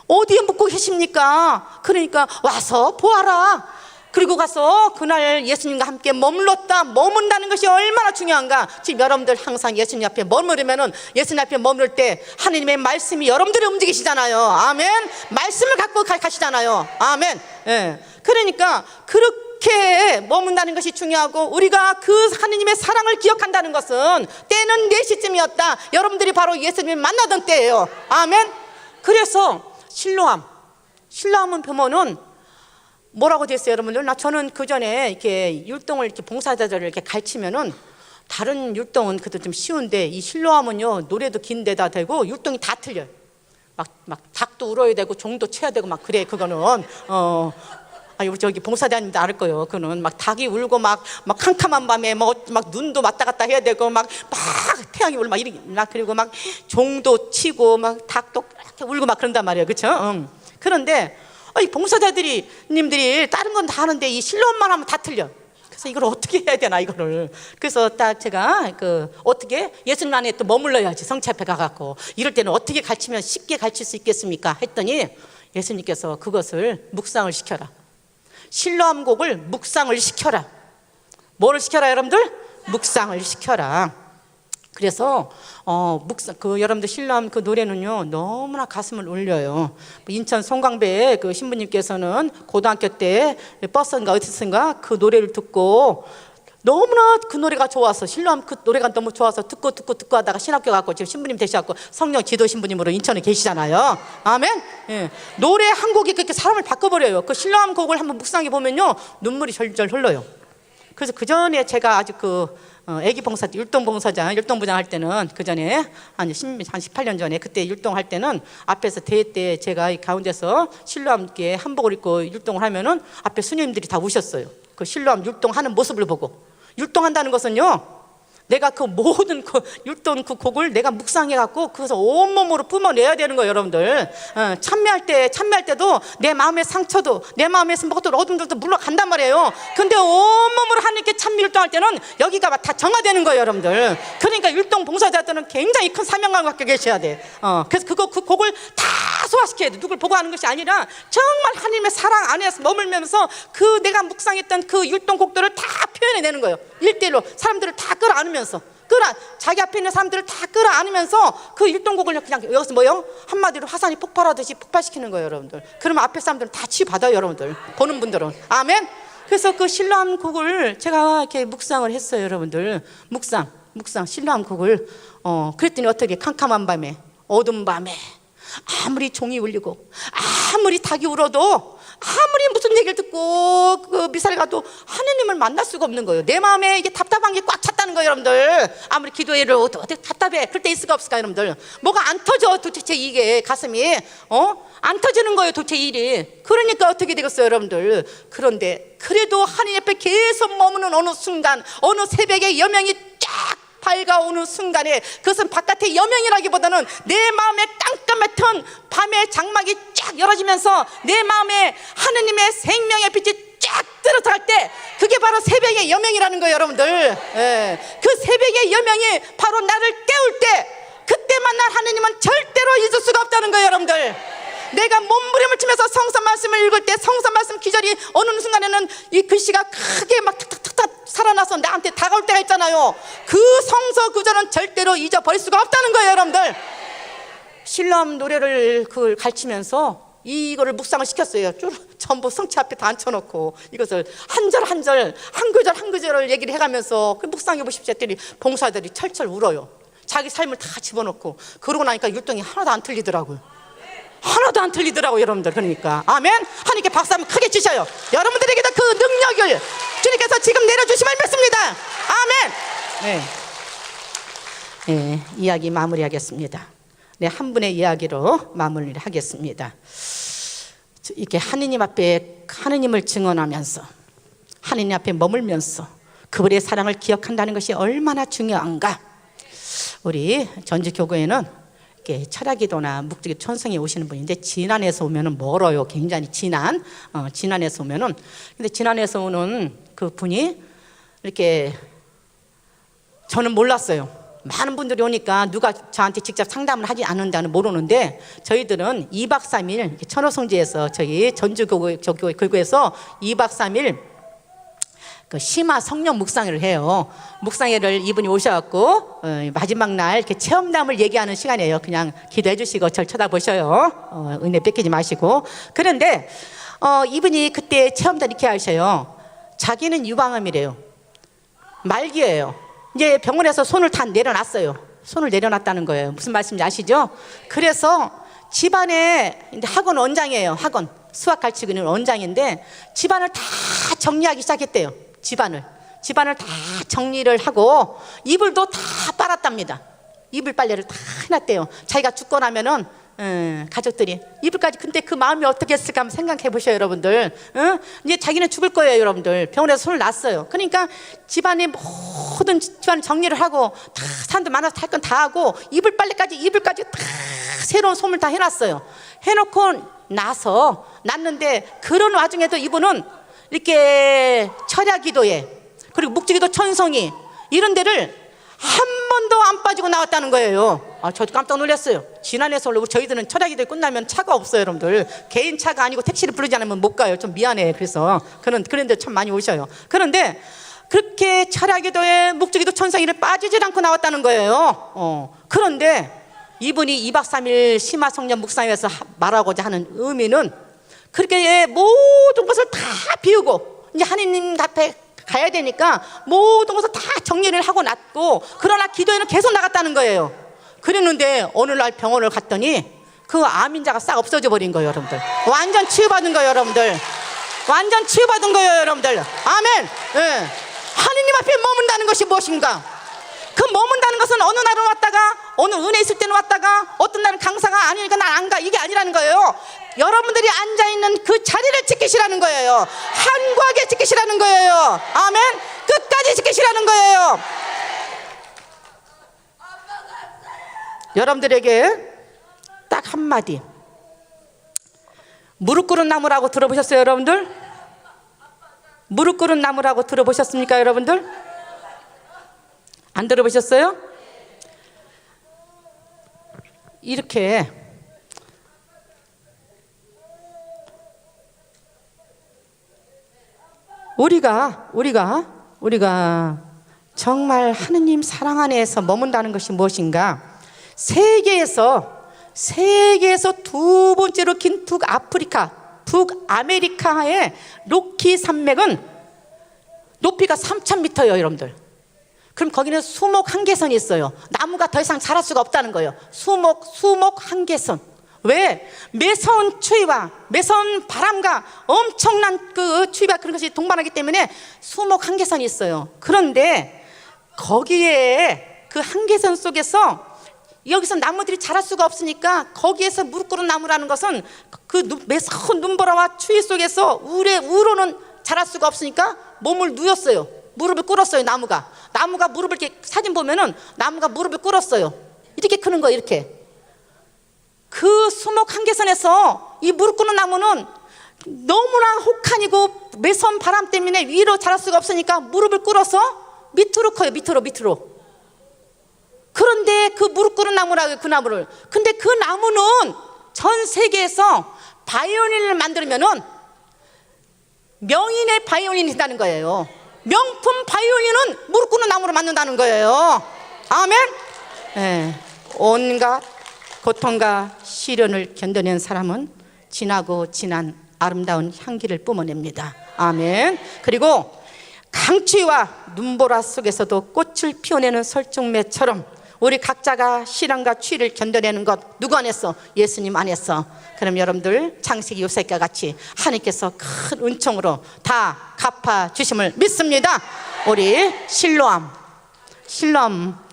[SPEAKER 1] 어디에 묻고 계십니까? 그러니까 와서 보아라. 그리고 가서 그날 예수님과 함께 머문다는 것이 얼마나 중요한가. 지금 여러분들 항상 예수님 앞에 머무르면은, 예수님 앞에 머물 때 하느님의 말씀이 여러분들을 움직이시잖아요. 아멘. 말씀을 갖고 가시잖아요. 아멘. 예. 그러니까 그렇게 머문다는 것이 중요하고, 우리가 그 하느님의 사랑을 기억한다는 것은 때는 4시쯤이었다. 여러분들이 바로 예수님을 만나던 때예요. 아멘. 그래서 실로암은 보면은 뭐라고 됐어요, 여러분들? 저는 그 전에 이렇게 율동을 이렇게 봉사자들을 이렇게 가르치면은, 다른 율동은 그래도 좀 쉬운데 이 실로암은요, 노래도 긴 데다 대고 율동이 다 틀려요. 막 닭도 울어야 되고 종도 쳐야 되고 막 그래. 그거는 우리 저기 봉사자님도 알을 거예요. 그는 막 닭이 울고 막 캄캄한 밤에 막 눈도 왔다 갔다 해야 되고 막 태양이 울고 막 그리고 막 종도 치고 막 닭도 이렇게 울고 막 그런단 말이에요. 그렇죠? 그런데 이 봉사자님들이 다른 건 다 하는데 이 실로암만 하면 다 틀려. 그래서 이걸 어떻게 해야 되나, 이거를. 그래서 딱 제가 어떻게 예수님 안에 또 머물러야지, 성체 앞에 가갖고 이럴 때는 어떻게 가르치면 쉽게 가르칠 수 있겠습니까? 했더니 예수님께서 그것을 묵상을 시켜라. 실로암 곡을 묵상을 시켜라. 뭐를 시켜라, 여러분들? 묵상을 시켜라. 그래서 여러분들 실로암 그 노래는요 너무나 가슴을 울려요. 인천 송광배의 그 신부님께서는 고등학교 때 버스인가 어디선가 그 노래를 듣고 너무나 그 노래가 좋아서, 실로암 그 노래가 너무 좋아서 듣고 하다가 신학교 가고 지금 신부님 되셔갖고 성령 지도 신부님으로 인천에 계시잖아요. 아멘. 예. 노래 한 곡이 그렇게 사람을 바꿔버려요. 그 실로암 곡을 한번 묵상해 보면요 눈물이 절절 흘러요. 그래서 그 전에 제가 아직 애기 봉사, 율동부장 할 때는, 그 전에 한 18년 전에 그때 율동할 때는 앞에서 대회 때 제가 이 가운데서 실로암 함께 한복을 입고 율동을 하면은 앞에 수녀님들이 다 우셨어요. 그 실로암 율동하는 모습을 보고. 율동한다는 것은요, 내가 그 모든 그 율동 그 곡을 내가 묵상해갖고 그것을 온몸으로 뿜어내야 되는 거예요, 여러분들. 참여할 때도 내 마음의 상처도, 내 마음의 것들 어둠들도 물러간단 말이에요. 근데 온몸으로 하나님께 참여 율동할 때는 여기가 다 정화되는 거예요, 여러분들. 그러니까 율동 봉사자들은 굉장히 큰 사명감을 갖고 계셔야 돼. 그래서 그 곡을 다 소화시켜야 돼. 누굴 보고 하는 것이 아니라 정말 하나님의 사랑 안에서 머물면서 그 내가 묵상했던 그 율동 곡들을 다 표현해내는 거예요. 1대1로 사람들을 다 끌어안으면서, 자기 앞에 있는 사람들을 다 끌어안으면서 그 율동곡을 그냥 여기서 한마디로 화산이 폭발하듯이 폭발시키는 거예요, 여러분들. 그러면 앞에 사람들은 다 치유받아요, 여러분들. 보는 분들은. 아멘. 그래서 그 실로암 곡을 제가 이렇게 묵상을 했어요, 여러분들. 묵상 실로암 곡을. 그랬더니 어떻게 캄캄한 밤에, 어두운 밤에 아무리 종이 울리고 아무리 닭이 울어도, 아무리 무슨 얘기를 듣고 그 미사를 가도 하느님을 만날 수가 없는 거예요. 내 마음에 이게 답답한 게 꽉 찼다는 거예요, 여러분들. 아무리 기도해를 어떻게 답답해. 그럴 때 있을까 없을까, 여러분들. 뭐가 안 터져, 도대체 이게 가슴이 안 터지는 거예요, 도대체 일이. 그러니까 어떻게 되겠어요, 여러분들. 그런데 그래도 하느님 앞에 계속 머무는 어느 순간, 어느 새벽에 여명이 쫙 밝아오는 순간에, 그것은 바깥의 여명이라기보다는 내 마음의 깜깜했던 밤의 장막이 쫙 열어지면서 내 마음에 하느님의 생명의 빛이 쫙 들어갈 때, 그게 바로 새벽의 여명이라는 거예요, 여러분들. 그 새벽의 여명이 바로 나를 깨울 때, 그때만 날 하느님은 절대로 잊을 수가 없다는 거예요, 여러분들. 내가 몸부림을 치면서 성서 말씀을 읽을 때 성서 말씀 기절이 어느 순간에는 이 글씨가 크게 막 탁탁탁탁 살아나서 나한테 다가올 때가 있잖아요. 그 성서 구절은 절대로 잊어버릴 수가 없다는 거예요, 여러분들. 실로암 노래를 그걸 가르치면서 이거를 묵상을 시켰어요. 전부 성체 앞에 다 앉혀놓고 이것을 한 절 한 절, 한 구절 한 구절을 얘기를 해가면서 그 묵상해 보십시오 했더니 봉사들이 철철 울어요. 자기 삶을 다 집어넣고. 그러고 나니까 율동이 하나도 안 틀리더라고요. 하나도 안 틀리더라고요, 여러분들. 그러니까 아멘. 하나님께 박수 한번 크게 주셔요. 여러분들에게도 그 능력을 주님께서 지금 내려주시면 믿습니다. 아멘. 네, 이야기 마무리하겠습니다. 네, 한 분의 이야기로 마무리를 하겠습니다. 이렇게 하느님 앞에 하느님을 증언하면서 하느님 앞에 머물면서 그분의 사랑을 기억한다는 것이 얼마나 중요한가. 우리 전주교구에는 이렇게 철야기도나 묵주기 천성에 오시는 분인데 진안에서 오면은 멀어요. 굉장히 진안에서 오면은. 근데 진안에서 오는 그 분이 이렇게, 저는 몰랐어요. 많은 분들이 오니까 누가 저한테 직접 상담을 하지 않는다는 모르는데, 저희들은 2박 3일 천호성지에서 저희 전주교구에서 2박 3일 그 심화 성령 묵상회를 해요. 묵상회를 이분이 오셔갖고 마지막 날 이렇게 체험담을 얘기하는 시간이에요. 그냥 기도해 주시고 절 쳐다보셔요. 은혜 뺏기지 마시고. 그런데 이분이 그때 체험담 이렇게 하셔요. 자기는 유방암이래요. 말기예요. 이제 병원에서 손을 다 내려놨어요. 손을 내려놨다는 거예요. 무슨 말씀인지 아시죠? 그래서 집안에, 학원 원장이에요. 학원 수학 가르치고 있는 원장인데 집안을 다 정리하기 시작했대요. 집안을 다 정리를 하고 이불도 다 빨았답니다. 이불 빨래를 다 해놨대요. 자기가 죽고 나면은 가족들이 이불까지. 근데 그 마음이 어떻게 했을까 한번 생각해 보셔요, 여러분들. 이제 자기는 죽을 거예요, 여러분들. 병원에서 손을 놨어요. 그러니까 집안에 모든 집안 정리를 하고 다 사람들 많아서 할 건 다 하고 이불까지 다 새로운 솜을 다 해놨어요. 해놓고 났는데 그런 와중에도 이분은 이렇게 철야기도에 그리고 묵주기도 천성이 이런 데를 한 번도 안 빠지고 나왔다는 거예요. 저도 깜짝 놀랐어요. 지난해서 원래 저희들은 철야기도에 끝나면 차가 없어요, 여러분들. 개인 차가 아니고 택시를 부르지 않으면 못 가요. 좀 미안해. 그래서 그런데 참 많이 오셔요. 그런데 그렇게 철야기도에 묵주기도 천성이를 빠지질 않고 나왔다는 거예요. 그런데 이분이 2박 3일 심화성령 묵상회에서 말하고자 하는 의미는 그렇게 모든 것을 다 비우고 이제 하느님 앞에 가야 되니까 모든 것을 다 정리를 하고 놨고, 그러나 기도에는 계속 나갔다는 거예요. 그랬는데 어느 날 병원을 갔더니 그 암인자가 싹 없어져 버린 거예요, 여러분들. 완전 치유받은 거예요, 여러분들. 완전 치유받은 거예요, 여러분들. 아멘. 하느님 앞에 머문다는 것이 무엇인가? 그 머문다는 것은 어느 날은 왔다가 어느 은혜 있을 때는 왔다가 어떤 날은 강사가 아니니까 난 안 가, 이게 아니라는 거예요. 여러분들이 앉아있는 그 자리를 지키시라는 거예요. 한구하게 지키시라는 거예요. 아멘. 끝까지 지키시라는 거예요. 여러분들에게 딱 한마디. 무릎 꿇은 나무라고 들어보셨어요, 여러분들? 무릎 꿇은 나무라고 들어보셨습니까, 여러분들? 안 들어보셨어요? 이렇게 우리가 정말 하느님 사랑 안에서 머문다는 것이 무엇인가? 세계에서 두 번째로 긴 북아메리카의 로키 산맥은 높이가 3,000m예요, 여러분들. 그럼 거기는 수목 한계선이 있어요. 나무가 더 이상 자랄 수가 없다는 거예요. 수목 한계선. 왜? 매서운 추위와 매서운 바람과 엄청난 그 추위가 그런 것이 동반하기 때문에 수목 한계선이 있어요. 그런데 거기에 그 한계선 속에서 여기서 나무들이 자랄 수가 없으니까 거기에서 무릎 꿇은 나무라는 것은 그 매서운 눈보라와 추위 속에서 우로는 자랄 수가 없으니까 몸을 누웠어요. 무릎을 꿇었어요. 나무가 무릎을 이렇게 사진 보면은 나무가 무릎을 꿇었어요. 이렇게 크는 거예요. 이렇게. 그 수목 한계선에서 이 무릎 꿇는 나무는 너무나 혹한이고 매서운 바람 때문에 위로 자랄 수가 없으니까 무릎을 꿇어서 밑으로 커요. 밑으로. 그런데 그 무릎 꿇은 나무라고요, 그 나무를. 근데 그 나무는 전 세계에서 바이올린을 만들면은 명인의 바이올린이 된다는 거예요. 명품 바이올린은 무릎 꿇는 나무로 만든다는 거예요. 아멘. 온갖 고통과 시련을 견뎌낸 사람은 진한 아름다운 향기를 뿜어냅니다. 아멘. 그리고 강추위와 눈보라 속에서도 꽃을 피워내는 설중매처럼 우리 각자가 시련과 추위를 견뎌내는 것 누구 안에서? 예수님 안에서. 그럼 여러분들 창세기 요셉과 같이 하나님께서 큰 은총으로 다 갚아주심을 믿습니다. 우리 실로암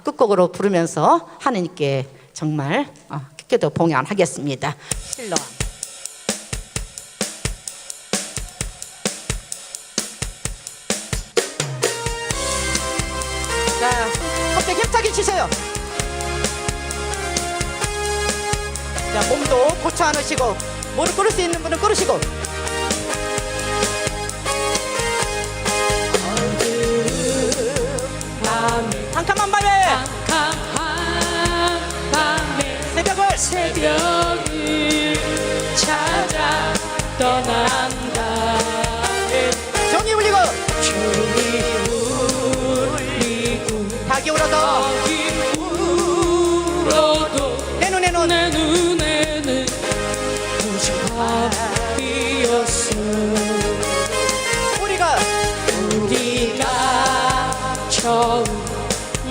[SPEAKER 1] 끝곡으로 부르면서 하나님께 정말 기도 봉양하겠습니다. 실로암. 자, 몸도 고쳐 안으시고 무릎 꿇을 수 있는 분은 꿇으시고. 캄캄한 밤에
[SPEAKER 2] 새벽을 찾아 떠난다.
[SPEAKER 1] 종이 울리고 닭이 울어도 내 눈에는
[SPEAKER 2] 내 눈에는 오직 밤이었어.
[SPEAKER 1] 우리가
[SPEAKER 2] 처음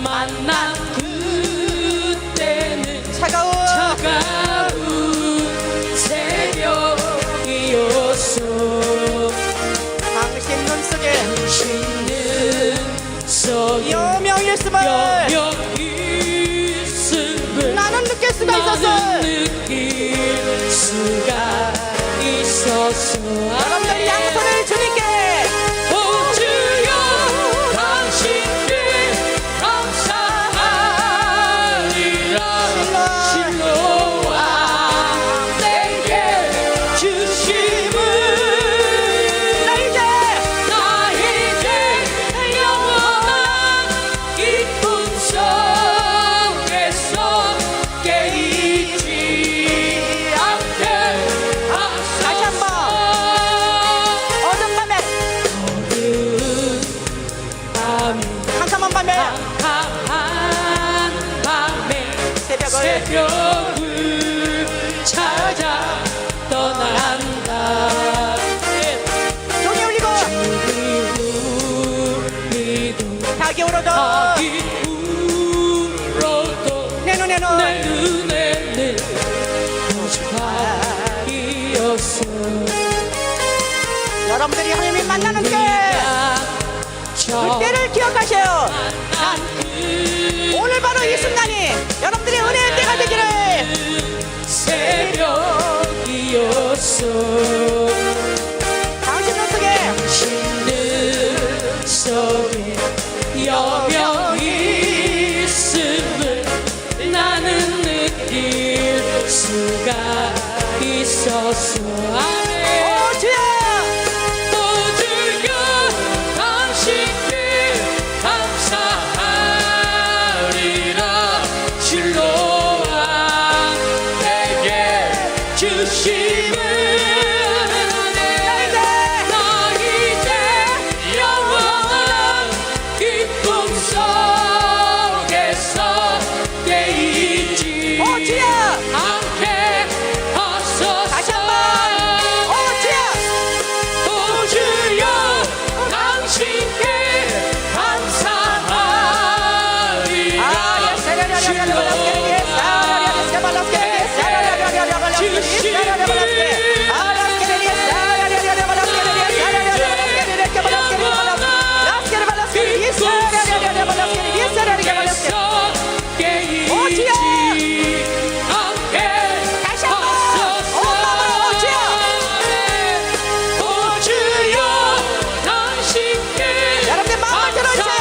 [SPEAKER 2] 만난 그때는
[SPEAKER 1] 차가운
[SPEAKER 2] 새벽이었어.
[SPEAKER 1] 당신 눈 속에
[SPEAKER 2] 속에
[SPEAKER 1] 여명일습을
[SPEAKER 2] 여명일습을
[SPEAKER 1] 나는 느낄 수가 있었어.
[SPEAKER 2] 나는 느낄 수가 있었어.
[SPEAKER 1] 여러분들 양손을 주님께
[SPEAKER 2] 오 주여 당신께 감사하리라. 실로와 내게 주심을 나 이제 영원한 기쁨 속에서 깨이지 않게
[SPEAKER 1] 다시 한번 어둠 밤에 캄캄한 밤에
[SPEAKER 2] 새벽을 찾아 떠난다.
[SPEAKER 1] 종이 울리고 닭이 울어도 내 눈에는
[SPEAKER 2] 오직 밤이었어.
[SPEAKER 1] 여러분들이 하나님을 만나는 때 그때를 기억하셔요. 오늘 바로 이 순간이 여러분들의 은혜의 때가 되기를.
[SPEAKER 2] 새벽이었어.
[SPEAKER 1] 당신 눈 속에
[SPEAKER 2] 신들 속에 여명있음을 나는 느낄 수가 있었어. 아멘.
[SPEAKER 1] 오 주여
[SPEAKER 2] 오 주여 당신께 감사하리라. 실로와 내게 주심을 나 이제 영원한 기쁨 속에서 깨이지
[SPEAKER 1] 오 주여
[SPEAKER 2] 않게 하소서.
[SPEAKER 1] 다시 한번 오 주여
[SPEAKER 2] 오 주여 당신께 감사하리라.
[SPEAKER 1] 여러분들 마음을 들어주세요.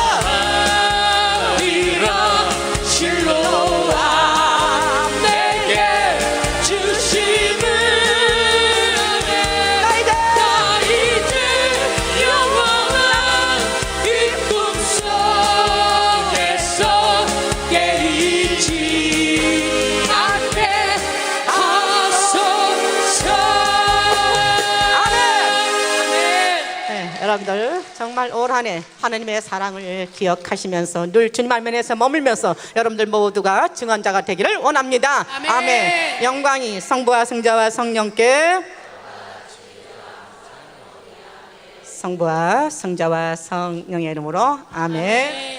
[SPEAKER 2] 실로와 내게 주심을 나 이제 영원한 기쁨 속에서 깨이지 않게 하소서. 아멘.
[SPEAKER 1] 네, 여러분들 정말 올 한 해 하나님의 사랑을 기억하시면서 늘 주님 안면에서 머물면서 여러분들 모두가 증언자가 되기를 원합니다.
[SPEAKER 2] 아멘.
[SPEAKER 1] 영광이 성부와 성자와 성령께 성부와 성자와 성령의 이름으로 아멘.